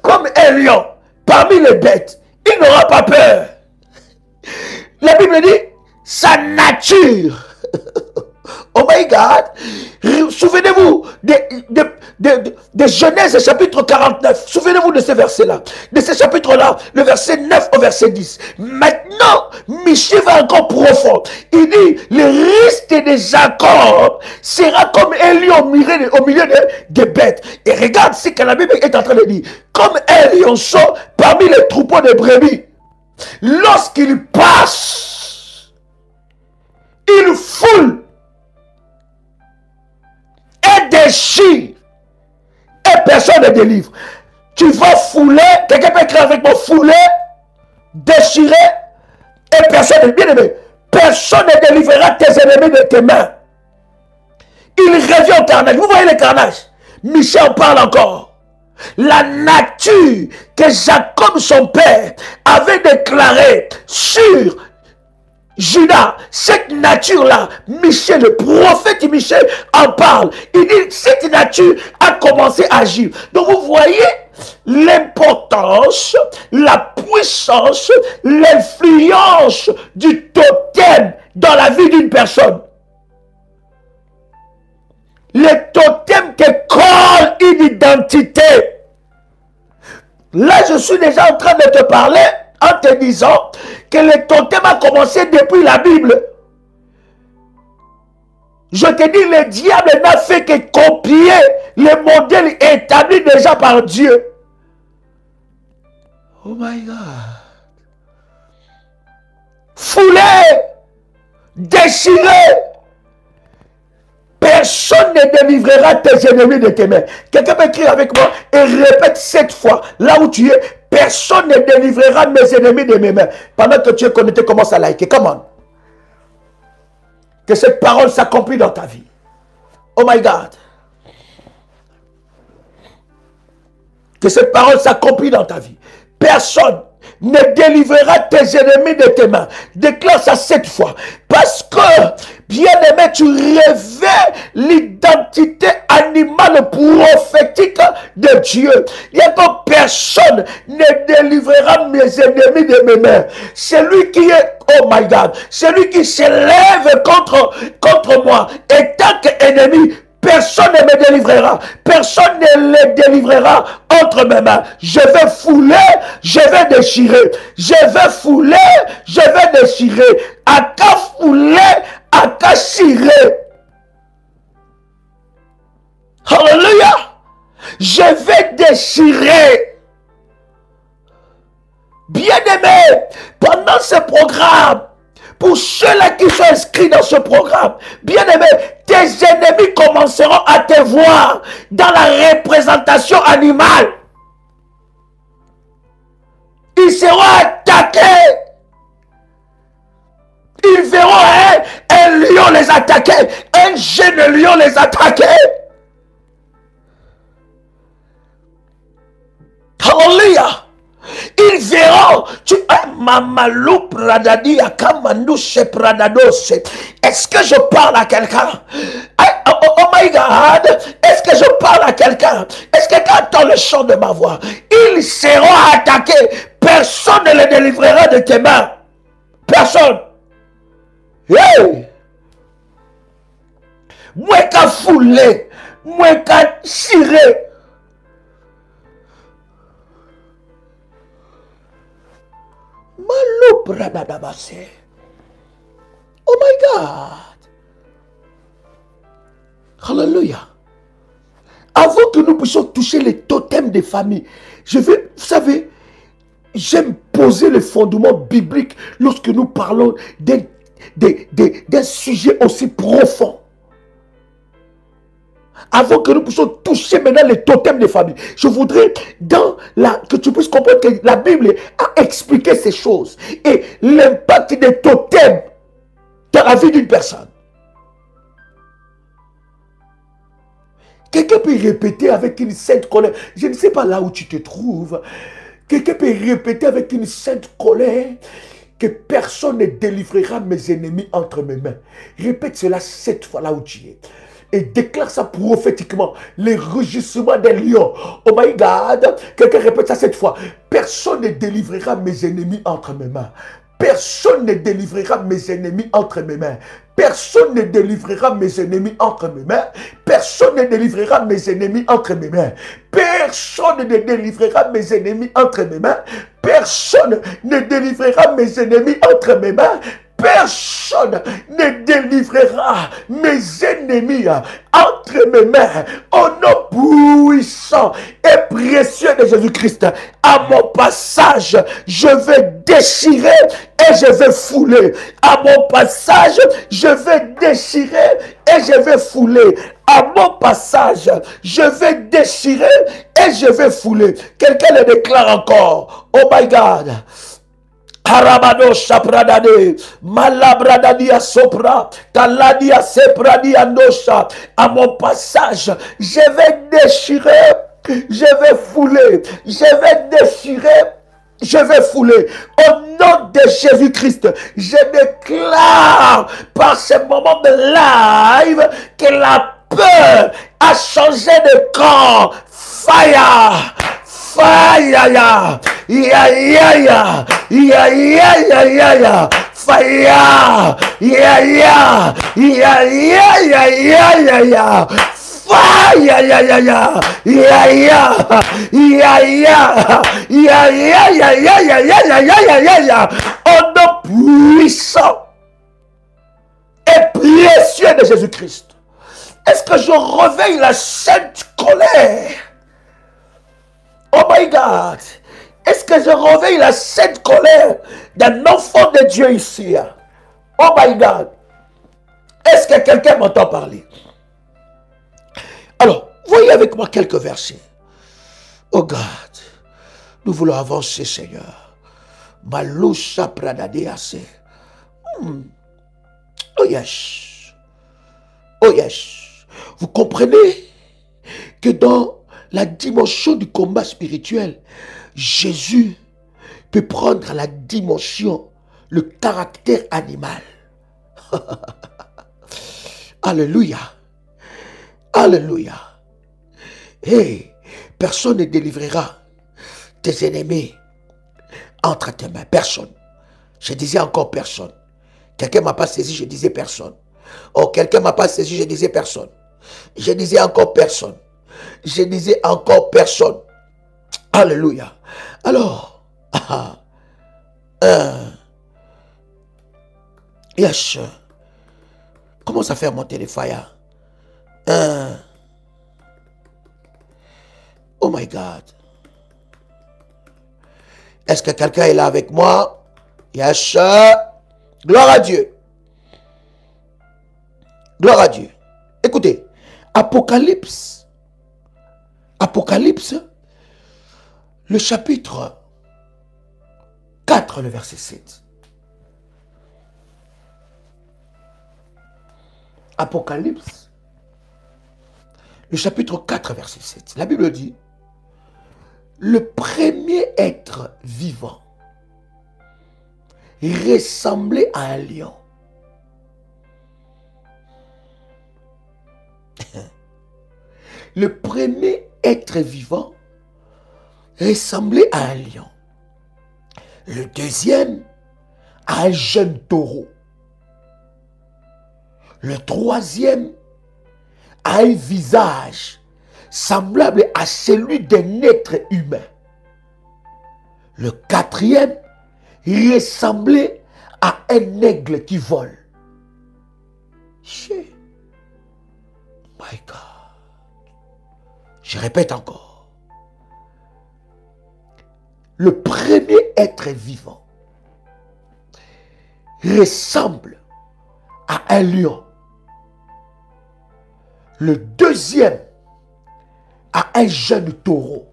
Comme un lion parmi les bêtes. Il n'aura pas peur. La Bible dit sa nature. Oh my God. Souvenez-vous de Genèse chapitre 49. Souvenez-vous de ce verset-là. De ce chapitre-là. Le verset 9 au verset 10. Maintenant, Michée va encore profond. Il dit, le reste de Jacob sera comme un lion au milieu des bêtes. Et regarde ce que la Bible est en train de dire. Comme un lionceau parmi les troupeaux de brebis. Lorsqu'il passe, il foule et déchire et personne ne délivre. Tu vas fouler, quelqu'un peut écrire avec moi, fouler, déchirer et personne ne, bien aimé, personne ne délivrera tes ennemis de tes mains. Il revient au carnage. Vous voyez le carnage? Michel en parle encore. La nature que Jacob, son père, avait déclarée sur Judas, cette nature-là, Michel, le prophète Michel en parle. Il dit, cette nature a commencé à agir. Donc vous voyez l'importance, la puissance, l'influence du totem dans la vie d'une personne. Le totem te colle une identité. Là, je suis déjà en train de te parler en te disant que le totem a commencé depuis la Bible. Je te dis, le diable n'a fait que copier le modèle établi déjà par Dieu. Oh my God. Fouler, déchirer. Personne ne délivrera tes ennemis de tes mains. Quelqu'un peut écrire avec moi et répète 7 fois. Là où tu es, personne ne délivrera mes ennemis de mes mains. Pendant que tu es connecté, commence à liker. Come on. Que cette parole s'accomplit dans ta vie. Oh my God. Que cette parole s'accomplit dans ta vie. Personne ne délivrera tes ennemis de tes mains. Déclare ça 7 fois. Parce que, bien aimé, tu révèles l'identité animale prophétique de Dieu. Il y a que personne ne délivrera mes ennemis de mes mains. Celui qui est, oh my God, celui qui s'élève contre moi, et tant qu'ennemi, personne ne me délivrera. Personne ne les délivrera entre mes mains. Je vais fouler, je vais déchirer. Je vais fouler, je vais déchirer. À qu'à fouler, à qu'à chirer. Alléluia. Je vais déchirer. Bien-aimé, pendant ce programme, pour ceux-là qui sont inscrits dans ce programme, bien-aimé, tes ennemis commenceront à te voir dans la représentation animale. Ils seront attaqués. Ils verront un lion les attaquer, un jeune lion les attaquer. Alléluia. Ils verront. Est-ce que je parle à quelqu'un? Oh my God. Est-ce que je parle à quelqu'un? Est-ce que quelqu'un entend le chant de ma voix? Ils seront attaqués. Personne ne les délivrera de tes mains. Personne. Hey! Moi qu'à fouler. Moi qu'à tirer. Oh my God. Hallelujah. Avant que nous puissions toucher les totems des familles, vous savez, j'aime poser le fondement biblique lorsque nous parlons d'un sujet aussi profond. Avant que nous puissions toucher maintenant les totems des familles, je voudrais que tu puisses comprendre que la Bible a expliqué ces choses et l'impact des totems dans la vie d'une personne. Quelqu'un peut répéter avec une sainte colère. Je ne sais pas là où tu te trouves. Quelqu'un peut répéter avec une sainte colère que personne ne délivrera mes ennemis entre mes mains. Répète cela 7 fois là où tu es. Et déclare ça prophétiquement. Les rugissements des lions. Oh my God. Quelqu'un répète ça 7 fois. Personne ne délivrera mes ennemis entre mes mains. Personne ne délivrera mes ennemis entre mes mains. Personne ne délivrera mes ennemis entre mes mains. Personne ne délivrera mes ennemis entre mes mains. Personne ne délivrera mes ennemis entre mes mains. Personne ne délivrera mes ennemis entre mes mains. Personne ne délivrera mes ennemis entre mes mains. Au nom puissant et précieux de Jésus-Christ, à mon passage, je vais déchirer et je vais fouler. À mon passage, je vais déchirer et je vais fouler. À mon passage, je vais déchirer et je vais fouler. Quelqu'un le déclare encore. Oh my God. Harabado Shapradade, Malabradadia Sopra, Taladia Sepradia Nosha. À mon passage, je vais déchirer, je vais fouler, je vais déchirer, je vais fouler. Au nom de Jésus-Christ, je déclare par ce moment de live que la peur a changé de camp. Fire! Fire! Ya ya ya, ya ya ya ya, fire, ya ya, ya ya ya ya ya, fire, ya ya ya, ya ya, ya ya, ya ya ya ya ya ya ya, au nom puissant et précieux de Jésus-Christ. Est-ce que je réveille la sainte colère? Oh my God! Est-ce que je réveille la sainte colère d'un enfant de Dieu ici? Oh my God! Est-ce que quelqu'un m'entend parler? Alors, voyez avec moi quelques versets. Oh God, nous voulons avancer, Seigneur. Malusha pradadease. Oh yes. Oh yes. Vous comprenez que dans la dimension du combat spirituel, Jésus peut prendre la dimension, le caractère animal. Alléluia. Alléluia. Hey, personne ne délivrera tes ennemis entre tes mains. Personne. Je disais encore personne. Quelqu'un ne m'a pas saisi, je disais personne. Oh, quelqu'un ne m'a pas saisi, je disais personne. Je disais encore personne. Je disais encore personne. Alléluia. Alors, yes. Comment ça fait monter les fire? Oh my God. Est-ce que quelqu'un est là avec moi? Yes. Gloire à Dieu. Gloire à Dieu. Écoutez, Apocalypse, le chapitre 4, le verset 7. Apocalypse, le chapitre 4, verset 7. La Bible dit, le premier être vivant ressemblait à un lion. Le premier être vivant ressemblait à un lion. Le deuxième à un jeune taureau. Le troisième a un visage semblable à celui d'un être humain. Le quatrième ressemblait à un aigle qui vole. My God. Je répète encore. Le premier être vivant ressemble à un lion. Le deuxième à un jeune taureau.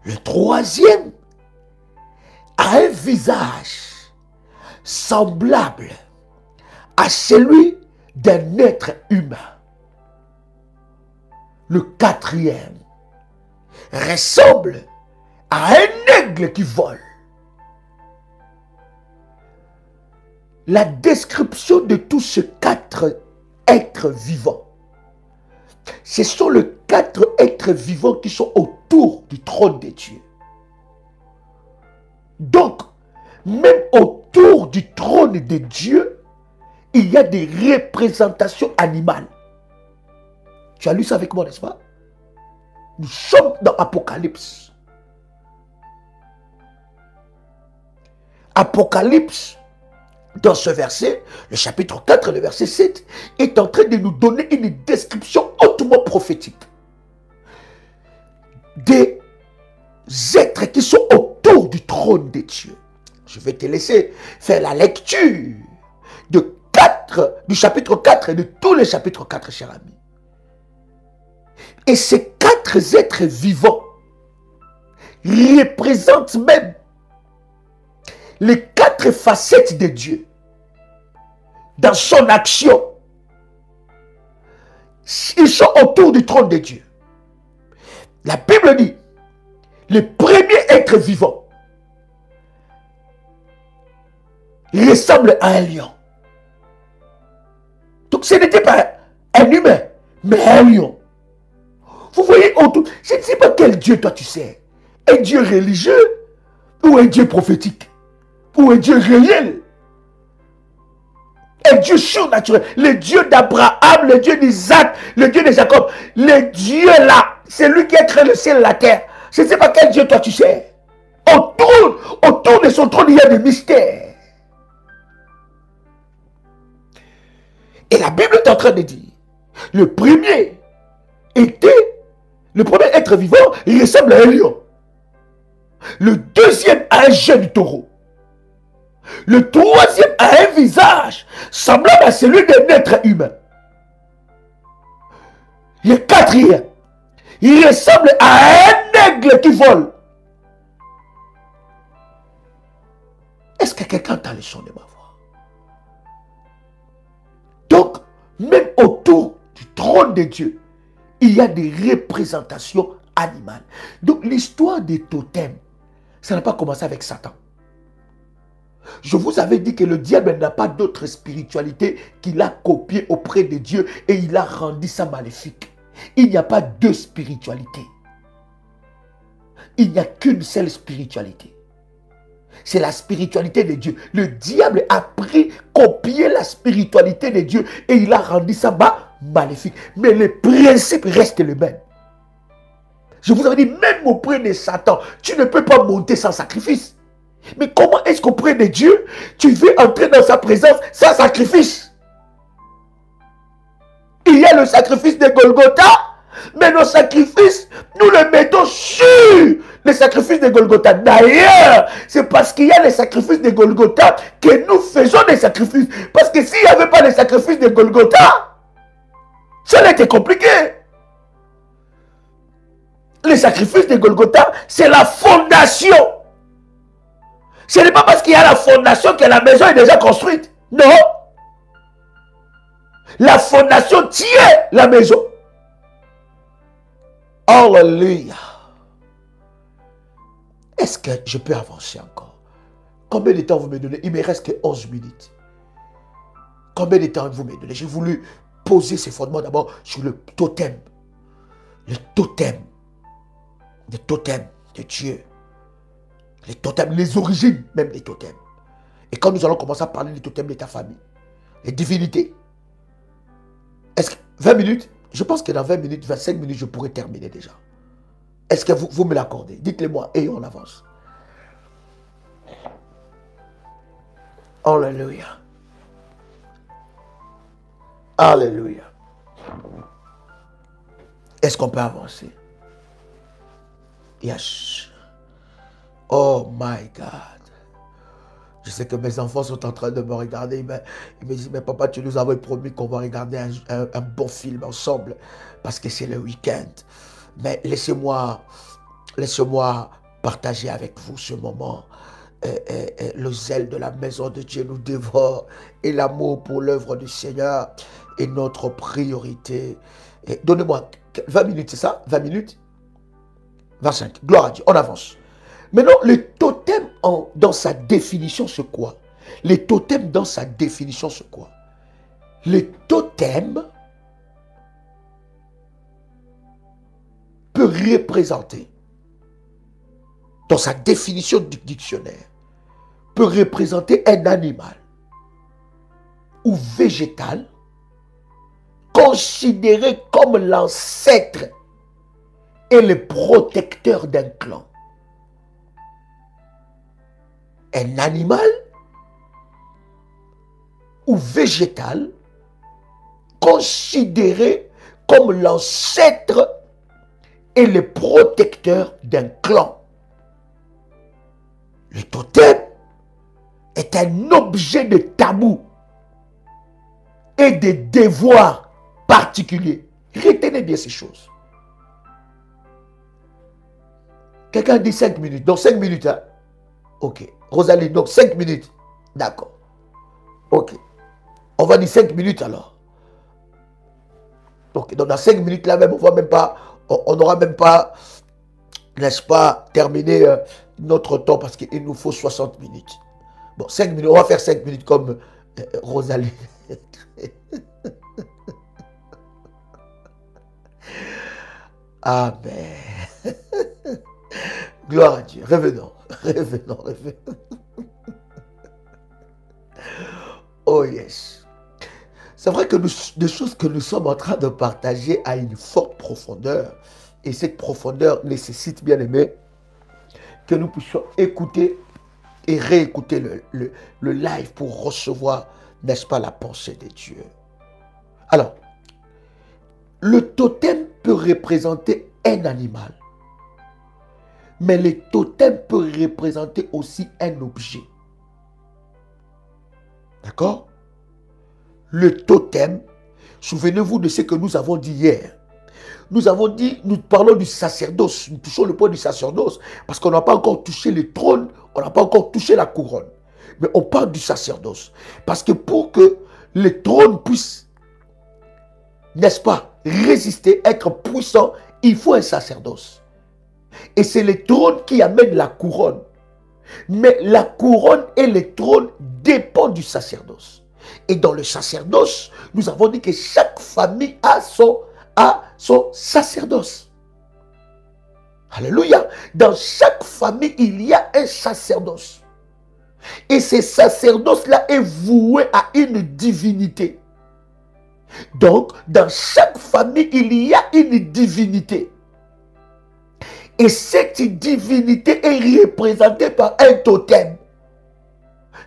Le troisième a un visage semblable à celui d'un être humain. Le quatrième ressemble à un aigle qui vole. La description de tous ces quatre êtres vivants, ce sont les quatre êtres vivants qui sont autour du trône de Dieu. Donc, même autour du trône de Dieu, il y a des représentations animales. Tu as lu ça avec moi, n'est-ce pas? Nous sommes dans Apocalypse. Apocalypse, dans ce verset, le chapitre 4, le verset 7, est en train de nous donner une description hautement prophétique des êtres qui sont autour du trône de Dieu. Je vais te laisser faire la lecture du chapitre 4 et de tous les chapitres 4, cher ami. Et ces quatre êtres vivants représentent même les quatre facettes de Dieu dans son action. Ils sont autour du trône de Dieu. La Bible dit, le premier être vivant ressemble à un lion. Donc ce n'était pas un humain, mais un lion. Vous voyez autour, je ne sais pas quel Dieu toi tu sais. Un Dieu religieux ou un Dieu prophétique ou un Dieu réel. Un Dieu surnaturel. Le Dieu d'Abraham, le Dieu d'Isaac, le Dieu de Jacob. Le Dieu là, c'est lui qui a créé le ciel et la terre. Je ne sais pas quel Dieu toi tu sais. Autour de son trône, il y a des mystères. Et la Bible est en train de dire, le premier être vivant, il ressemble à un lion. Le deuxième à un jeune taureau. Le troisième a un visage semblable à celui d'un être humain. Le quatrième, il ressemble à un aigle qui vole. Est-ce que quelqu'un entend le son de ma voix? Donc, même autour du trône de Dieu, il y a des représentations animales. Donc, l'histoire des totems, ça n'a pas commencé avec Satan. Je vous avais dit que le diable n'a pas d'autre spiritualité qu'il a copié auprès de Dieu et il a rendu ça maléfique. Il n'y a pas deux spiritualités. Il n'y a qu'une seule spiritualité. C'est la spiritualité de Dieu. Le diable a pris, copié la spiritualité de Dieu et il a rendu ça maléfique. Mais le principe reste le même. Je vous avais dit, même auprès de Satan, tu ne peux pas monter sans sacrifice. Mais comment est-ce qu'auprès de Dieu, tu veux entrer dans sa présence sans sacrifice? Il y a le sacrifice de Golgotha, mais nos sacrifices, nous les mettons sur les sacrifices de Golgotha. D'ailleurs, c'est parce qu'il y a les sacrifices de Golgotha que nous faisons des sacrifices. Parce que s'il n'y avait pas les sacrifices de Golgotha, ça aurait été compliqué. Les sacrifices de Golgotha, c'est la fondation. Ce n'est pas parce qu'il y a la fondation que la maison est déjà construite. Non. La fondation tient la maison. Alléluia. Est-ce que je peux avancer encore? Combien de temps vous me donnez? Il me reste que 11 minutes. Combien de temps vous me donnez? J'ai voulu poser ces fondements d'abord sur le totem. Le totem. Le totem de Dieu. Les totems, les origines même des totems. Et quand nous allons commencer à parler des totems de ta famille, les divinités, est-ce que 20 minutes? Je pense que dans 20 minutes, 25 minutes, je pourrais terminer déjà. Est-ce que vous me l'accordez? Dites-le moi et on avance. Alléluia. Alléluia. Est-ce qu'on peut avancer? Yes. Oh my God. Je sais que mes enfants sont en train de me regarder. Ils me disent, mais papa, tu nous avais promis qu'on va regarder un bon film ensemble parce que c'est le week-end. Mais laissez-moi partager avec vous ce moment. Le zèle de la maison de Dieu nous dévore et l'amour pour l'œuvre du Seigneur est notre priorité. Donnez-moi 20 minutes, c'est ça? 20 minutes? 25. Gloire à Dieu. On avance. Maintenant, le totem dans sa définition, c'est quoi? Les totems dans sa définition, c'est quoi? Le totem peut représenter, dans sa définition du dictionnaire, peut représenter un animal ou végétal considéré comme l'ancêtre et le protecteur d'un clan. Un animal ou végétal considéré comme l'ancêtre et le protecteur d'un clan. Le totem est un objet de tabou et de devoir particulier. Retenez bien ces choses. Quelqu'un dit 5 minutes. Donc 5 minutes, hein? Ok. Rosalie, donc 5 minutes. D'accord. Ok. On va dire 5 minutes alors. Donc dans 5 minutes là même, on n'aura même pas, n'est-ce pas, terminé notre temps parce qu'il nous faut 60 minutes. Bon, 5 minutes, on va faire 5 minutes comme Rosalie. Amen. Gloire à Dieu. Revenons. Oh yes. C'est vrai que des choses que nous sommes en train de partager à une forte profondeur. Et cette profondeur nécessite, bien aimé, que nous puissions écouter et réécouter le live pour recevoir, n'est-ce pas, la pensée de Dieu. Alors, le totem peut représenter un animal. Mais le totem peut représenter aussi un objet. D'accord? Le totem, souvenez-vous de ce que nous avons dit hier. Nous avons dit, nous parlons du sacerdoce, nous touchons le point du sacerdoce, parce qu'on n'a pas encore touché le trône, on n'a pas encore touché la couronne. Mais on parle du sacerdoce. Parce que pour que le trône puisse, n'est-ce pas, résister, être puissant, il faut un sacerdoce. Et c'est le trône qui amène la couronne. Mais la couronne et le trône dépendent du sacerdoce. Et dans le sacerdoce, nous avons dit que chaque famille a son sacerdoce. Alléluia. Dans chaque famille, il y a un sacerdoce. Et ce sacerdoce-là est voué à une divinité. Donc, dans chaque famille, il y a une divinité. Et cette divinité est représentée par un totem.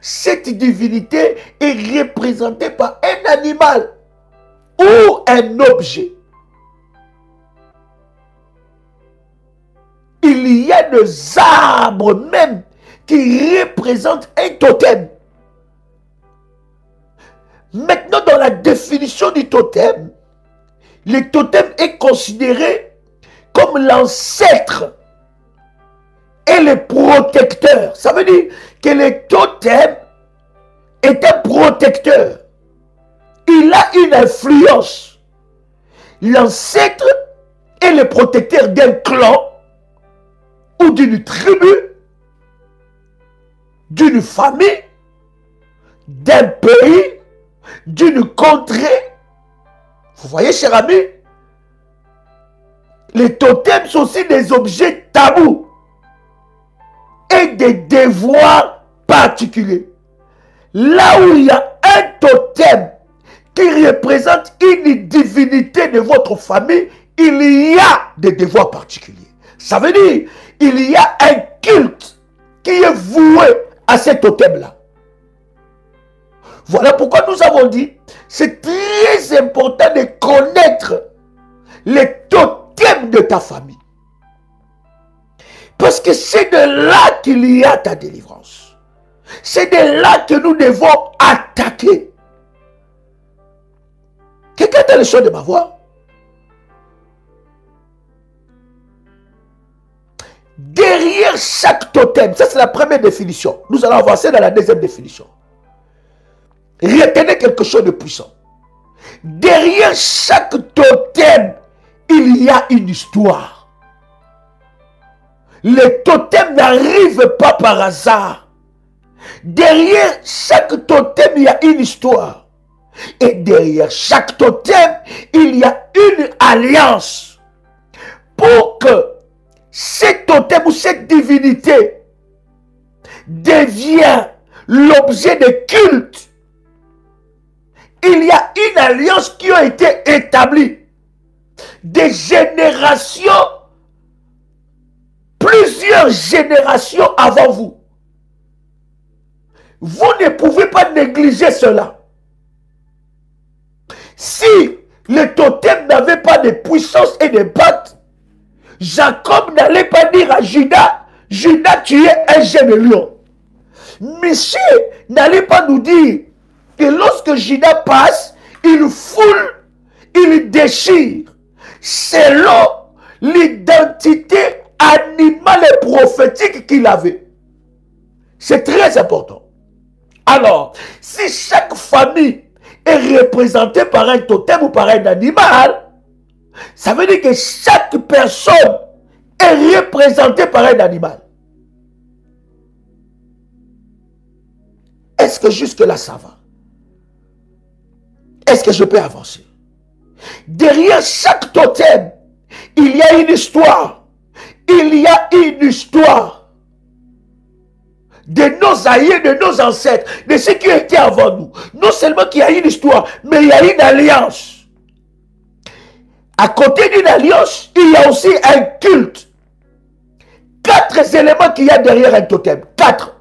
Cette divinité est représentée par un animal ou un objet. Il y a des arbres même qui représentent un totem. Maintenant, dans la définition du totem, le totem est considéré comme l'ancêtre et le protecteur. Ça veut dire que le totem est un protecteur. Il a une influence. L'ancêtre est le protecteur d'un clan ou d'une tribu, d'une famille, d'un pays, d'une contrée. Vous voyez, cher ami, les totems sont aussi des objets tabous et des devoirs particuliers. Là où il y a un totem qui représente une divinité de votre famille, il y a des devoirs particuliers. Ça veut dire, il y a un culte qui est voué à cet totem-là. Voilà pourquoi nous avons dit, c'est très important de connaître les totems de ta famille. Parce que c'est de là qu'il y a ta délivrance. C'est de là que nous devons attaquer. Quelqu'un a le son de ma voix? Derrière chaque totem, ça c'est la première définition. Nous allons avancer dans la deuxième définition. Retenez quelque chose de puissant. Derrière chaque totem, il y a une histoire. Les totems n'arrivent pas par hasard. Derrière chaque totem, il y a une histoire. Et derrière chaque totem, il y a une alliance. Pour que cet totem ou cette divinité devient l'objet de culte, il y a une alliance qui a été établie. Des générations, plusieurs générations avant vous. Vous ne pouvez pas négliger cela. Si le totem n'avait pas de puissance et de pattes, Jacob n'allait pas dire à Judas, Judas, tu es un jeune lion. Michée n'allait pas nous dire que lorsque Judas passe, il foule, il déchire, selon l'identité animale et prophétique qu'il avait. C'est très important. Alors, si chaque famille est représentée par un totem ou par un animal, ça veut dire que chaque personne est représentée par un animal. Est-ce que jusque-là ça va? Est-ce que je peux avancer? Derrière chaque totem, il y a une histoire. Il y a une histoire de nos aïeux, de nos ancêtres, de ceux qui étaient avant nous. Non seulement qu'il y a une histoire, mais il y a une alliance. À côté d'une alliance, il y a aussi un culte. 4 éléments qu'il y a derrière un totem. 4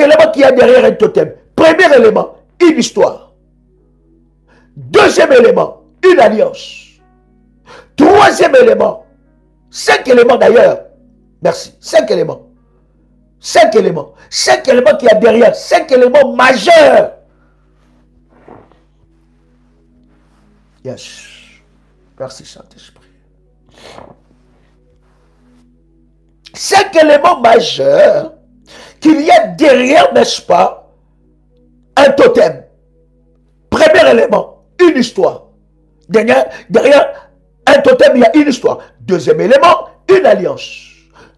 éléments qu'il y a derrière un totem. Premier élément, une histoire. Deuxième élément, une alliance. Troisième élément, 5 éléments d'ailleurs. Merci, 5 éléments. 5 éléments. 5 éléments qu'il y a derrière. 5 éléments majeurs. Yes. Merci Saint-Esprit. 5 éléments majeurs qu'il y a derrière, n'est-ce pas, un totem. Premier élément, une histoire. Derrière un totem, il y a une histoire. Deuxième élément, une alliance.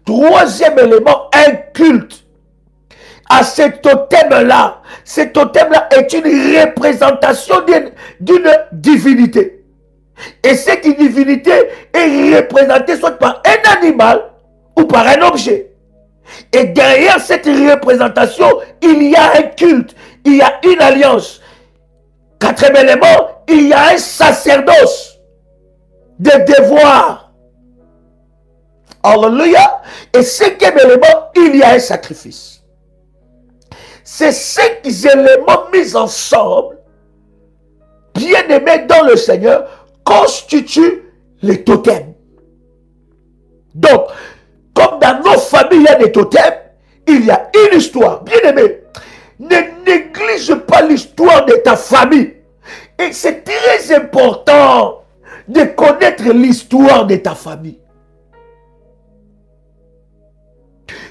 Troisième élément, un culte. À ce totem-là, est une représentation d'une divinité. Et cette divinité est représentée soit par un animal ou par un objet. Et derrière cette représentation, il y a un culte, il y a une alliance. Quatrième élément, il y a un sacerdoce de devoir. Alléluia. Et cinquième élément, il y a un sacrifice. Ces 5 éléments mis ensemble, bien aimés dans le Seigneur, constituent les totems. Donc, comme dans nos familles, il y a des totems, il y a une histoire. Bien aimé, ne néglige pas l'histoire de ta famille. Et c'est très important de connaître l'histoire de ta famille.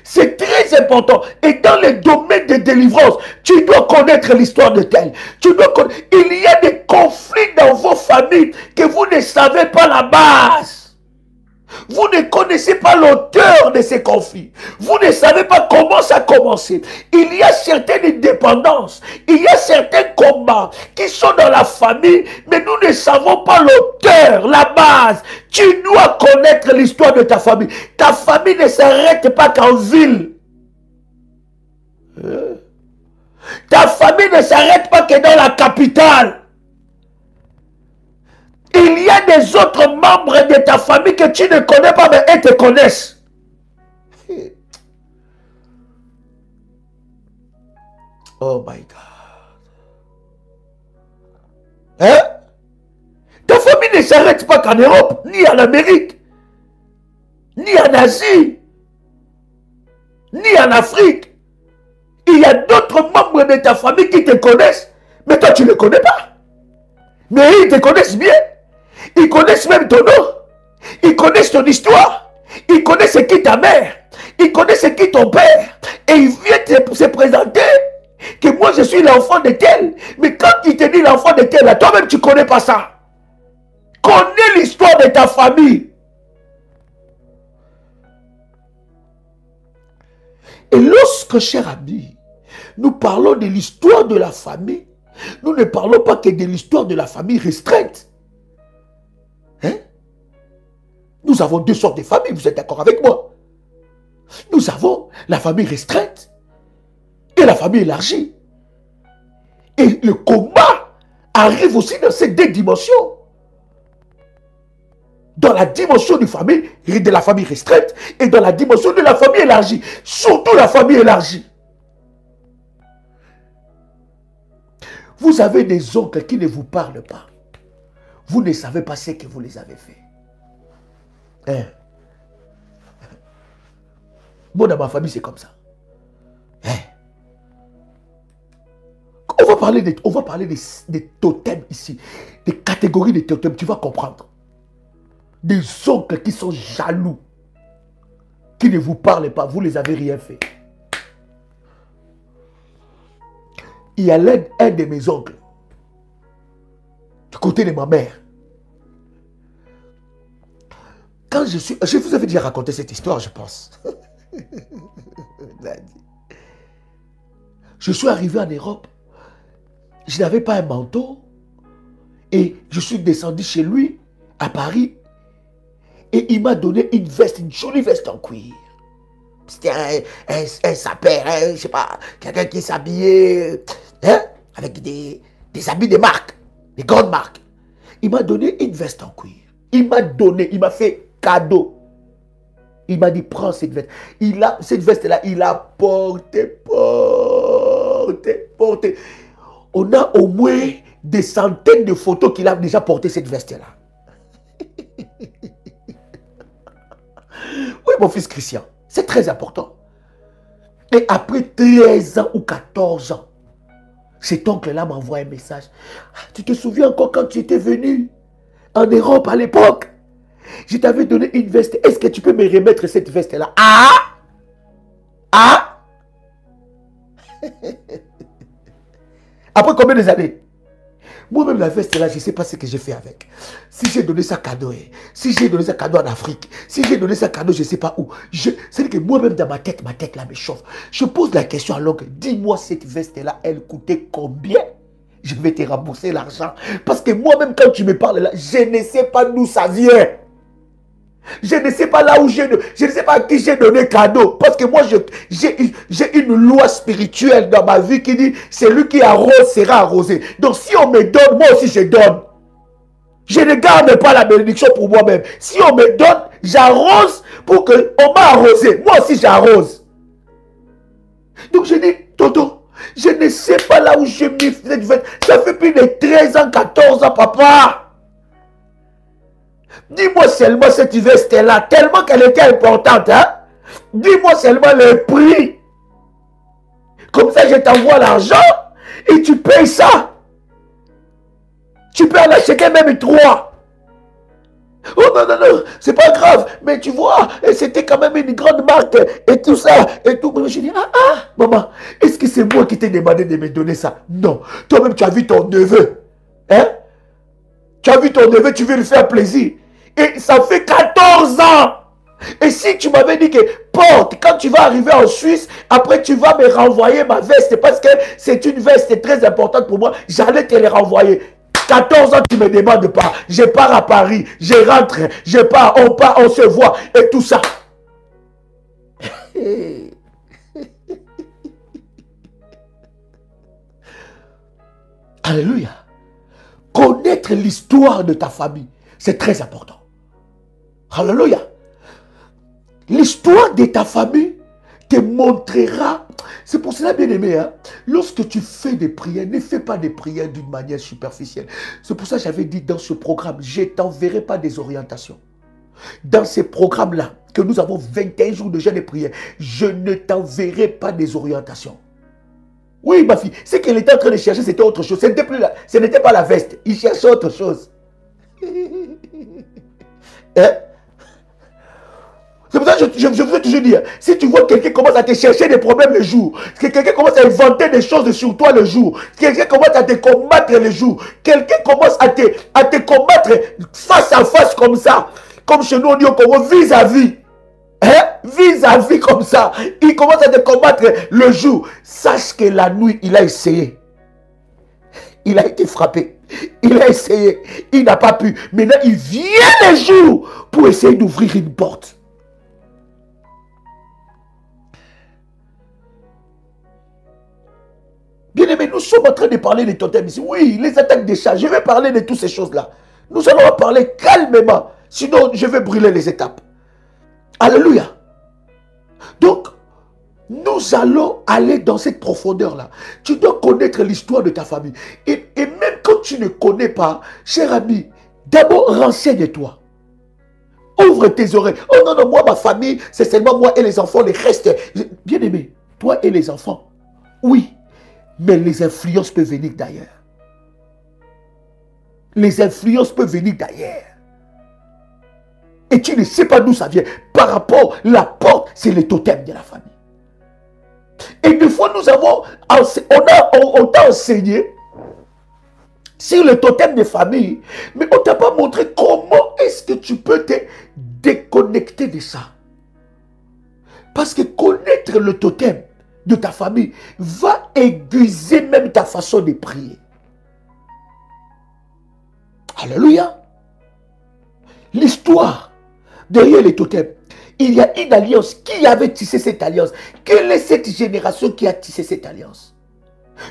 C'est très important. Et dans le domaine de délivrance, tu dois connaître l'histoire de tel. Il y a des conflits dans vos familles que vous ne savez pas la base. Vous ne connaissez pas l'auteur de ces conflits. Vous ne savez pas comment ça a commencé. Il y a certaines dépendances. Il y a certains combats qui sont dans la famille, mais nous ne savons pas l'auteur, la base. Tu dois connaître l'histoire de ta famille. Ta famille ne s'arrête pas qu'en ville. Ta famille ne s'arrête pas que dans la capitale. Il y a des autres membres de ta famille que tu ne connais pas, mais elles te connaissent. Oh my God. Hein? Ta famille ne s'arrête pas qu'en Europe, ni en Amérique, ni en Asie, ni en Afrique. Il y a d'autres membres de ta famille qui te connaissent, mais toi tu ne les connais pas. Mais ils te connaissent bien. Ils connaissent même ton nom. Ils connaissent ton histoire. Ils connaissent qui ta mère. Ils connaissent qui ton père. Et ils viennent se présenter que moi je suis l'enfant de tel. Mais quand il te dit l'enfant de tel, toi-même tu ne connais pas ça. Connais l'histoire de ta famille. Et lorsque, cher ami, nous parlons de l'histoire de la famille, nous ne parlons pas que de l'histoire de la famille restreinte. Hein? Nous avons deux sortes de familles, vous êtes d'accord avec moi? Nous avons la famille restreinte et la famille élargie. Et le combat arrive aussi dans ces deux dimensions. Dans la dimension de la famille restreinte et dans la dimension de la famille élargie. Surtout la famille élargie. Vous avez des oncles qui ne vous parlent pas. Vous ne savez pas ce que vous les avez fait. Hein? Moi, dans ma famille, c'est comme ça. Hein? On va parler des totems ici. Des catégories de totems. Tu vas comprendre. Des oncles qui sont jaloux, qui ne vous parlent pas, vous ne les avez rien fait. Il y a un de mes oncles, du côté de ma mère. Quand je vous avais déjà raconté cette histoire, je pense. Je suis arrivé en Europe, je n'avais pas un manteau, et je suis descendu chez lui, à Paris, et il m'a donné une veste, une jolie veste en cuir. C'était un sapeur, hein, je ne sais pas, quelqu'un qui s'habillait hein, avec des habits de marque, des grandes marques. Il m'a donné une veste en cuir. Il m'a fait cadeau. Il m'a dit, prends cette veste. Cette veste-là, il a porté. On a au moins des centaines de photos qu'il a déjà porté cette veste-là. Oui, mon fils Christian, c'est très important. Et après 13 ans ou 14 ans, cet oncle-là m'envoie un message. Tu te souviens encore quand tu étais venu en Europe à l'époque? Je t'avais donné une veste. Est-ce que tu peux me remettre cette veste-là? Après combien d'années? Moi-même, la veste là, je ne sais pas ce que j'ai fait avec. Si j'ai donné ça cadeau, si j'ai donné ça cadeau en Afrique, si j'ai donné ça cadeau, je ne sais pas où. C'est que moi-même, dans ma tête là me chauffe. Je pose la question à l'oncle, dis-moi cette veste-là, elle coûtait combien? Je vais te rembourser l'argent. Parce que moi-même, quand tu me parles là, je ne sais pas d'où ça vient. Je ne sais pas là où je ne sais pas à qui j'ai donné cadeau. Parce que moi, j'ai une loi spirituelle dans ma vie qui dit, celui qui arrose sera arrosé. Donc si on me donne, moi aussi je donne. Je ne garde pas la bénédiction pour moi-même. Si on me donne, j'arrose pour qu'on m'a arrosé. Moi aussi j'arrose. Donc je dis, tonton, je ne sais pas là où j'ai mis cette veste. Ça fait plus de 13 ans, 14 ans, papa. Dis-moi seulement cette veste-là, tellement qu'elle était importante. Hein? Dis-moi seulement le prix. Comme ça, je t'envoie l'argent et tu payes ça. Tu peux en acheter même 3. Oh non, non, non, c'est pas grave. Mais tu vois, c'était quand même une grande marque et tout ça. Et tout. Je dis, maman, est-ce que c'est moi qui t'ai demandé de me donner ça? Non. Toi-même, tu as vu ton neveu. Hein? Tu as vu ton neveu, tu veux lui faire plaisir. Et ça fait 14 ans. Et si tu m'avais dit que, porte, quand tu vas arriver en Suisse, après tu vas me renvoyer ma veste, parce que c'est une veste très importante pour moi, j'allais te les renvoyer. 14 ans, tu ne me demandes pas. Je pars à Paris, je rentre, je pars, on se voit, et tout ça. Alléluia. Connaître l'histoire de ta famille, c'est très important. Alléluia. L'histoire de ta famille te montrera C'est pour cela, bien aimé, hein, lorsque tu fais des prières, ne fais pas des prières d'une manière superficielle. C'est pour ça que j'avais dit dans ce programme, je ne t'enverrai pas des orientations. Dans ces programmes-là, que nous avons 21 jours de jeûne et prière, je ne t'enverrai pas des orientations. Oui, ma fille, ce qu'elle était en train de chercher, c'était autre chose. Ce n'était pas la veste. Il cherchait autre chose. Hein? C'est pour ça que je vous ai toujours dit, si tu vois quelqu'un commence à te chercher des problèmes le jour, que quelqu'un commence à inventer des choses sur toi le jour, quelqu'un commence à te combattre le jour, quelqu'un commence à te combattre face à face comme ça, comme chez nous on dit au Congo, vis-à-vis. Hein? Vis-à-vis comme ça, il commence à te combattre le jour. Sache que la nuit, il a essayé. Il a été frappé. Il a essayé. Il n'a pas pu. Maintenant, il vient le jour pour essayer d'ouvrir une porte. Bien aimé, nous sommes en train de parler des totems ici. Oui, les attaques des chats. Je vais parler de toutes ces choses-là. Nous allons en parler calmement. Sinon, je vais brûler les étapes. Alléluia. Donc, nous allons aller dans cette profondeur-là. Tu dois connaître l'histoire de ta famille. Et même quand tu ne connais pas, cher ami, d'abord renseigne-toi. Ouvre tes oreilles. Oh non, non, moi, ma famille, c'est seulement moi et les enfants, les restes. Bien aimé, toi et les enfants, oui. Mais les influences peuvent venir d'ailleurs. Les influences peuvent venir d'ailleurs. Et tu ne sais pas d'où ça vient. Par rapport, la porte, c'est le totem de la famille. Et des fois, on t'a enseigné sur le totem de famille, mais on ne t'a pas montré comment est-ce que tu peux te déconnecter de ça. Parce que connaître le totem de ta famille va aiguiser même ta façon de prier. Alléluia. L'histoire derrière les totems, il y a une alliance. Qui avait tissé cette alliance? Quelle est cette génération qui a tissé cette alliance?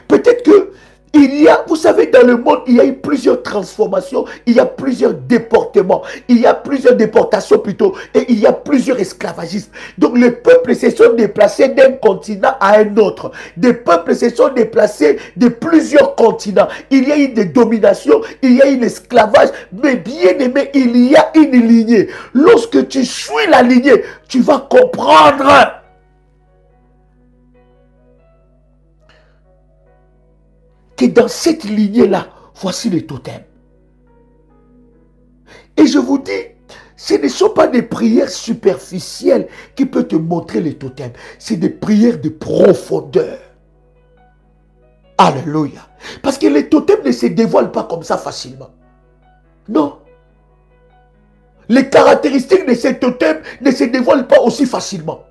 Peut-être que il y a, vous savez, dans le monde, il y a eu plusieurs transformations, il y a plusieurs déportements, il y a plusieurs déportations plutôt, et il y a plusieurs esclavagismes. Donc les peuples se sont déplacés d'un continent à un autre. Des peuples se sont déplacés de plusieurs continents. Il y a eu des dominations, il y a eu l'esclavage, mais bien aimé, il y a une lignée. Lorsque tu suis la lignée, tu vas comprendre. Que dans cette lignée-là, voici les totems. Et je vous dis, ce ne sont pas des prières superficielles qui peuvent te montrer les totems. C'est des prières de profondeur. Alléluia. Parce que les totems ne se dévoilent pas comme ça facilement. Non. Les caractéristiques de ces totems ne se dévoilent pas aussi facilement.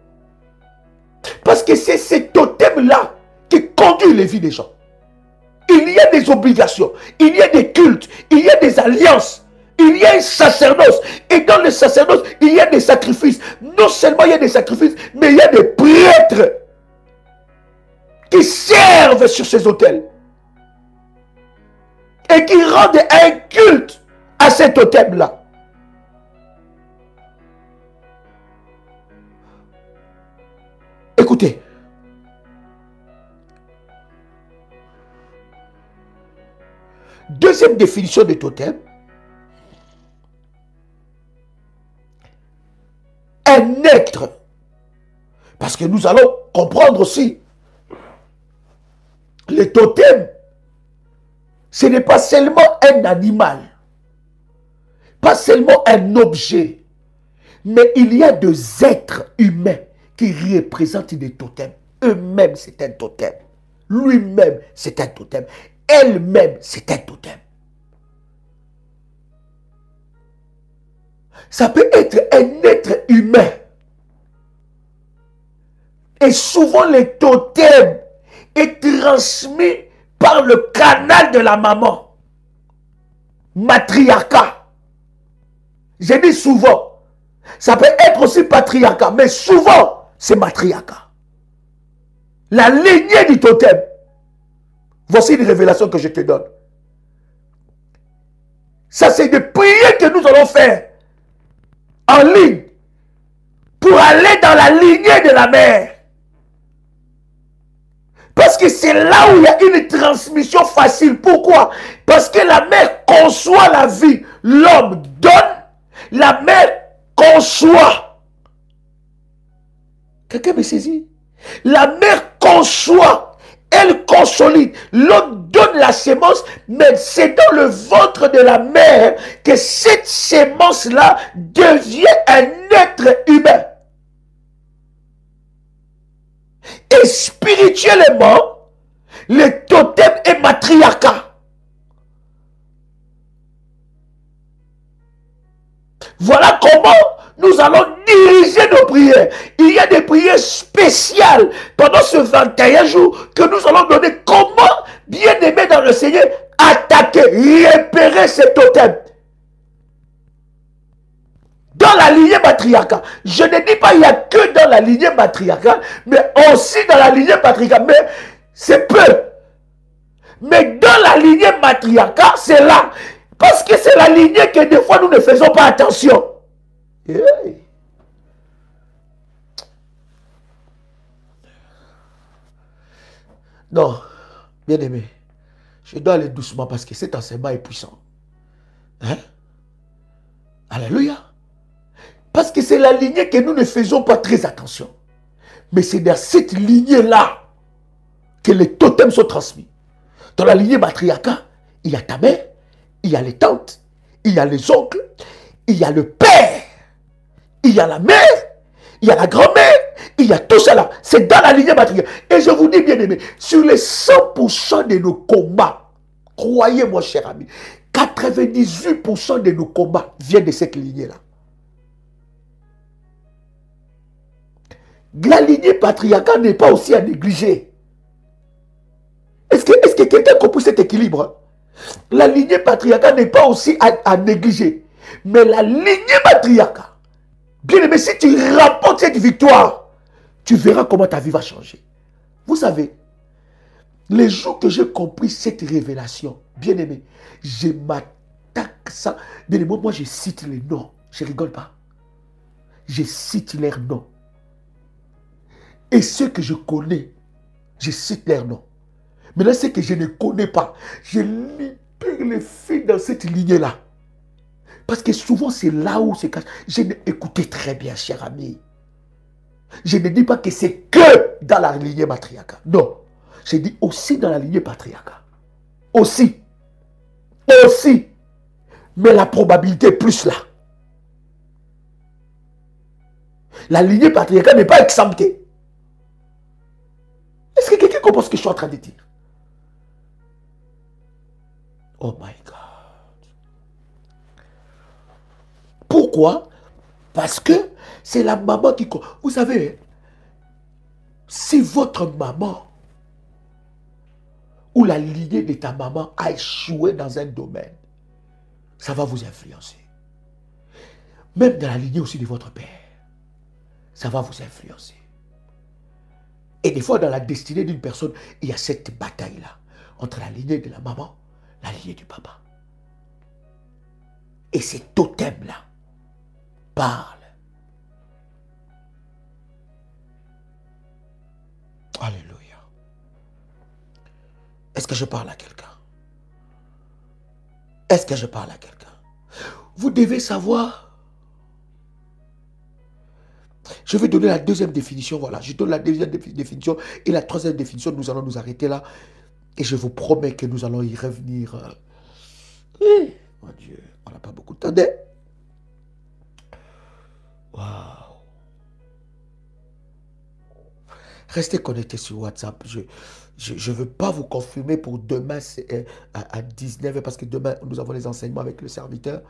Parce que c'est ces totems-là qui conduisent les vies des gens. Il y a des obligations, il y a des cultes, il y a des alliances, il y a un sacerdoce. Et dans le sacerdoce, il y a des sacrifices. Non seulement il y a des sacrifices, mais il y a des prêtres qui servent sur ces autels. Et qui rendent un culte à cet autel-là. Écoutez. Deuxième définition de totem. Un être. Parce que nous allons comprendre aussi. Le totem, ce n'est pas seulement un animal. Pas seulement un objet. Mais il y a des êtres humains qui représentent des totems. Eux-mêmes, c'est un totem. Lui-même, c'est un totem. Elle-même, c'est un totem. Ça peut être un être humain. Et souvent, le totem est transmis par le canal de la maman. Matriarcat. Je dis souvent. Ça peut être aussi patriarcat, mais souvent, c'est matriarcat. La lignée du totem. Voici une révélation que je te donne. Ça, c'est des prières que nous allons faire en ligne pour aller dans la lignée de la mère. que c'est là où il y a une transmission facile. Pourquoi? Parce que la mère conçoit la vie. L'homme donne, la mère conçoit. Quelqu'un me saisit? La mère conçoit, elle consolide. L'homme donne la sémence, mais c'est dans le ventre de la mère que cette sémence-là devient un être humain. Et spirituellement, le totem est matriarcat. Voilà comment nous allons diriger nos prières. Il y a des prières spéciales pendant ce 21 jours que nous allons donner. Comment, bien aimé dans le Seigneur, attaquer, repérer ces totems. Dans la lignée matriarcale. Je ne dis pas il n'y a que dans la lignée matriarcale, mais aussi dans la lignée patriarcale. Mais c'est peu. Mais dans la lignée matriarcale, c'est là. Parce que c'est la lignée que des fois nous ne faisons pas attention. Hey. Non, bien aimé, je dois aller doucement parce que cet enseignement est puissant. Hein? Alléluia. Parce que c'est la lignée que nous ne faisons pas très attention. Mais c'est dans cette lignée-là que les totems sont transmis. Dans la lignée matriarcale, il y a ta mère, il y a les tantes, il y a les oncles, il y a le père, il y a la mère, il y a la grand-mère, il y a tout cela. C'est dans la lignée matriarcale. Et je vous dis, bien aimé, sur les 100% de nos combats, croyez-moi, cher ami, 98% de nos combats viennent de cette lignée-là. La lignée patriarcale n'est pas aussi à négliger. Est-ce que quelqu'un a compris cet équilibre? La lignée patriarcale n'est pas aussi à négliger. Mais la lignée matriarcale, bien aimé, si tu rapportes cette victoire, tu verras comment ta vie va changer. Vous savez, les jours que j'ai compris cette révélation, bien aimé, je m'attaque ça. Bien aimé, moi je cite les noms. Je rigole pas. Je cite leurs noms. Et ceux que je connais, je cite leurs noms. Maintenant, ceux que je ne connais pas, je libère les filles dans cette lignée-là. Parce que souvent, c'est là où se cache. Écoutez très bien, cher ami. Je ne dis pas que c'est que dans la lignée matriarcale. Non. Je dis aussi dans la lignée patriarcale. Aussi. Aussi. Mais la probabilité est plus là. La lignée patriarcale n'est pas exemptée. Est-ce que quelqu'un comprend ce que je suis en train de dire? Oh my God. Pourquoi? Parce que c'est la maman qui... Vous savez, si votre maman ou la lignée de ta maman a échoué dans un domaine, ça va vous influencer. Même dans la lignée aussi de votre père, ça va vous influencer. Et des fois, dans la destinée d'une personne, il y a cette bataille-là entre la lignée de la maman, la lignée du papa. Et ces totems-là parlent. Alléluia. Est-ce que je parle à quelqu'un? Est-ce que je parle à quelqu'un? Vous devez savoir. Je vais donner la deuxième définition. Voilà, je donne la deuxième définition. Et la troisième définition, nous allons nous arrêter là. Et je vous promets que nous allons y revenir. Mon Dieu, on n'a pas beaucoup de temps. Waouh. Restez connectés sur WhatsApp. Je ne veux pas vous confirmer pour demain à 19h parce que demain, nous avons les enseignements avec le serviteur.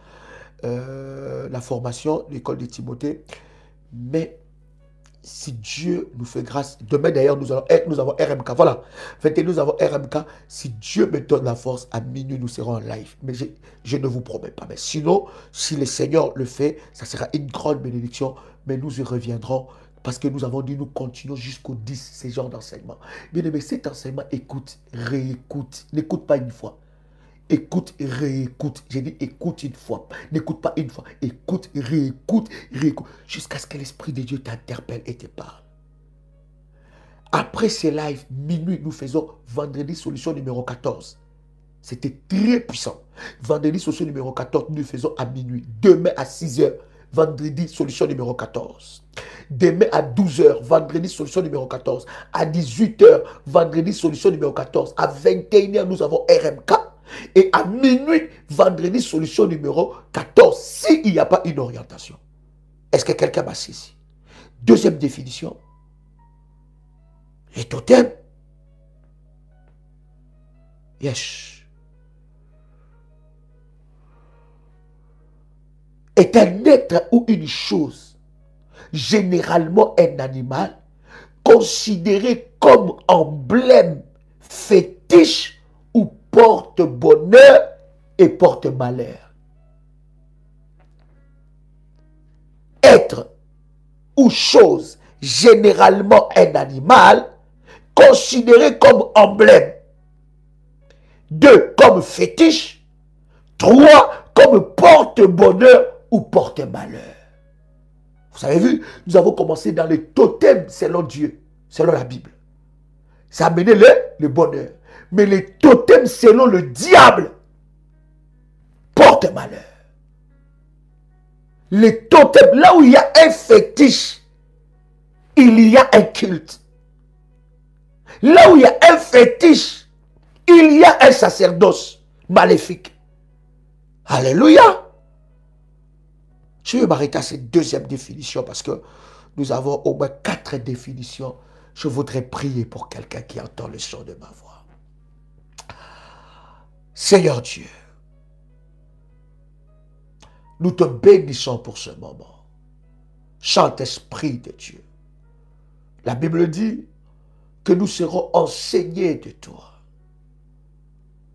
La formation, l'école de Timothée. Mais si Dieu nous fait grâce, demain d'ailleurs nous avons RMK, voilà, 21 nous avons RMK, si Dieu me donne la force, à minuit nous serons en live, mais je ne vous promets pas, mais sinon, si le Seigneur le fait, ça sera une grande bénédiction, mais nous y reviendrons, parce que nous avons dit, nous continuons jusqu'au 10, ces genres d'enseignement. Bien aimé, cet enseignement, écoute, réécoute, n'écoute pas une fois. Écoute, réécoute. J'ai dit écoute une fois. N'écoute pas une fois. Écoute, réécoute, réécoute. Jusqu'à ce que l'Esprit de Dieu t'interpelle et te parle. Après ces lives, minuit, nous faisons vendredi solution numéro 14. C'était très puissant. Vendredi solution numéro 14, nous faisons à minuit. Demain à 6 heures, vendredi solution numéro 14. Demain à 12 heures, vendredi solution numéro 14. À 18 heures, vendredi solution numéro 14. À 21 heures, nous avons RMK. Et à minuit, vendredi solution numéro 14. S'il n'y a pas une orientation. Est-ce que quelqu'un m'a saisi? Deuxième définition. Les totems. Yes. Est un être ou une chose, généralement un animal, considéré comme emblème fétiche ou porte-bonheur et porte-malheur. Être ou chose, généralement un animal, considéré comme emblème. 2, comme fétiche. 3, comme porte-bonheur ou porte-malheur. Vous avez vu, nous avons commencé dans les totems selon Dieu, selon la Bible. Ça a amené le bonheur. Mais les totems selon le diable porte-malheur. Les totems, là où il y a un fétiche, il y a un culte. Là où il y a un fétiche, il y a un sacerdoce maléfique. Alléluia. Je vais m'arrêter à cette deuxième définition parce que nous avons au moins 4 définitions. Je voudrais prier pour quelqu'un qui entend le son de ma voix. Seigneur Dieu, nous te bénissons pour ce moment. Saint-Esprit de Dieu. La Bible dit que nous serons enseignés de toi.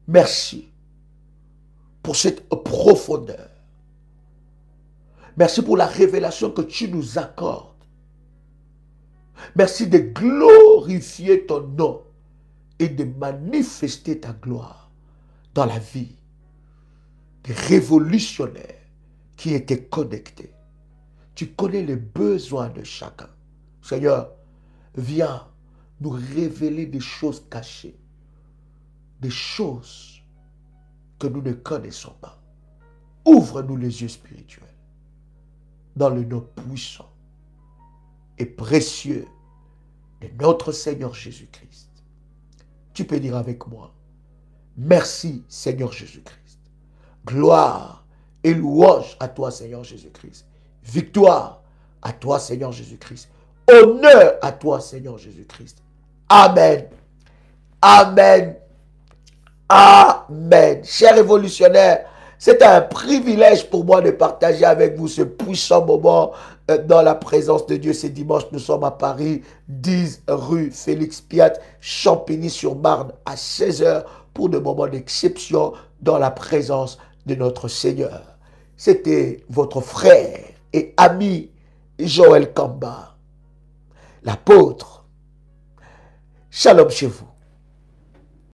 Merci pour cette profondeur. Merci pour la révélation que tu nous accordes. Merci de glorifier ton nom et de manifester ta gloire dans la vie des révolutionnaires qui étaient connectés. Tu connais les besoins de chacun. Seigneur, viens nous révéler des choses cachées, des choses que nous ne connaissons pas. Ouvre-nous les yeux spirituels dans le nom puissant et précieux de notre Seigneur Jésus-Christ. Tu peux dire avec moi, merci Seigneur Jésus-Christ. Gloire et louange à toi Seigneur Jésus-Christ. Victoire à toi Seigneur Jésus-Christ. Honneur à toi Seigneur Jésus-Christ. Amen. Amen. Amen. Chers révolutionnaires, c'est un privilège pour moi de partager avec vous ce puissant moment dans la présence de Dieu. Ce dimanche, nous sommes à Paris, 10 rue Félix Piat, Champigny-sur-Marne, à 16 h pour des moments d'exception dans la présence de notre Seigneur. C'était votre frère et ami Joël Kamba, l'apôtre. Shalom chez vous.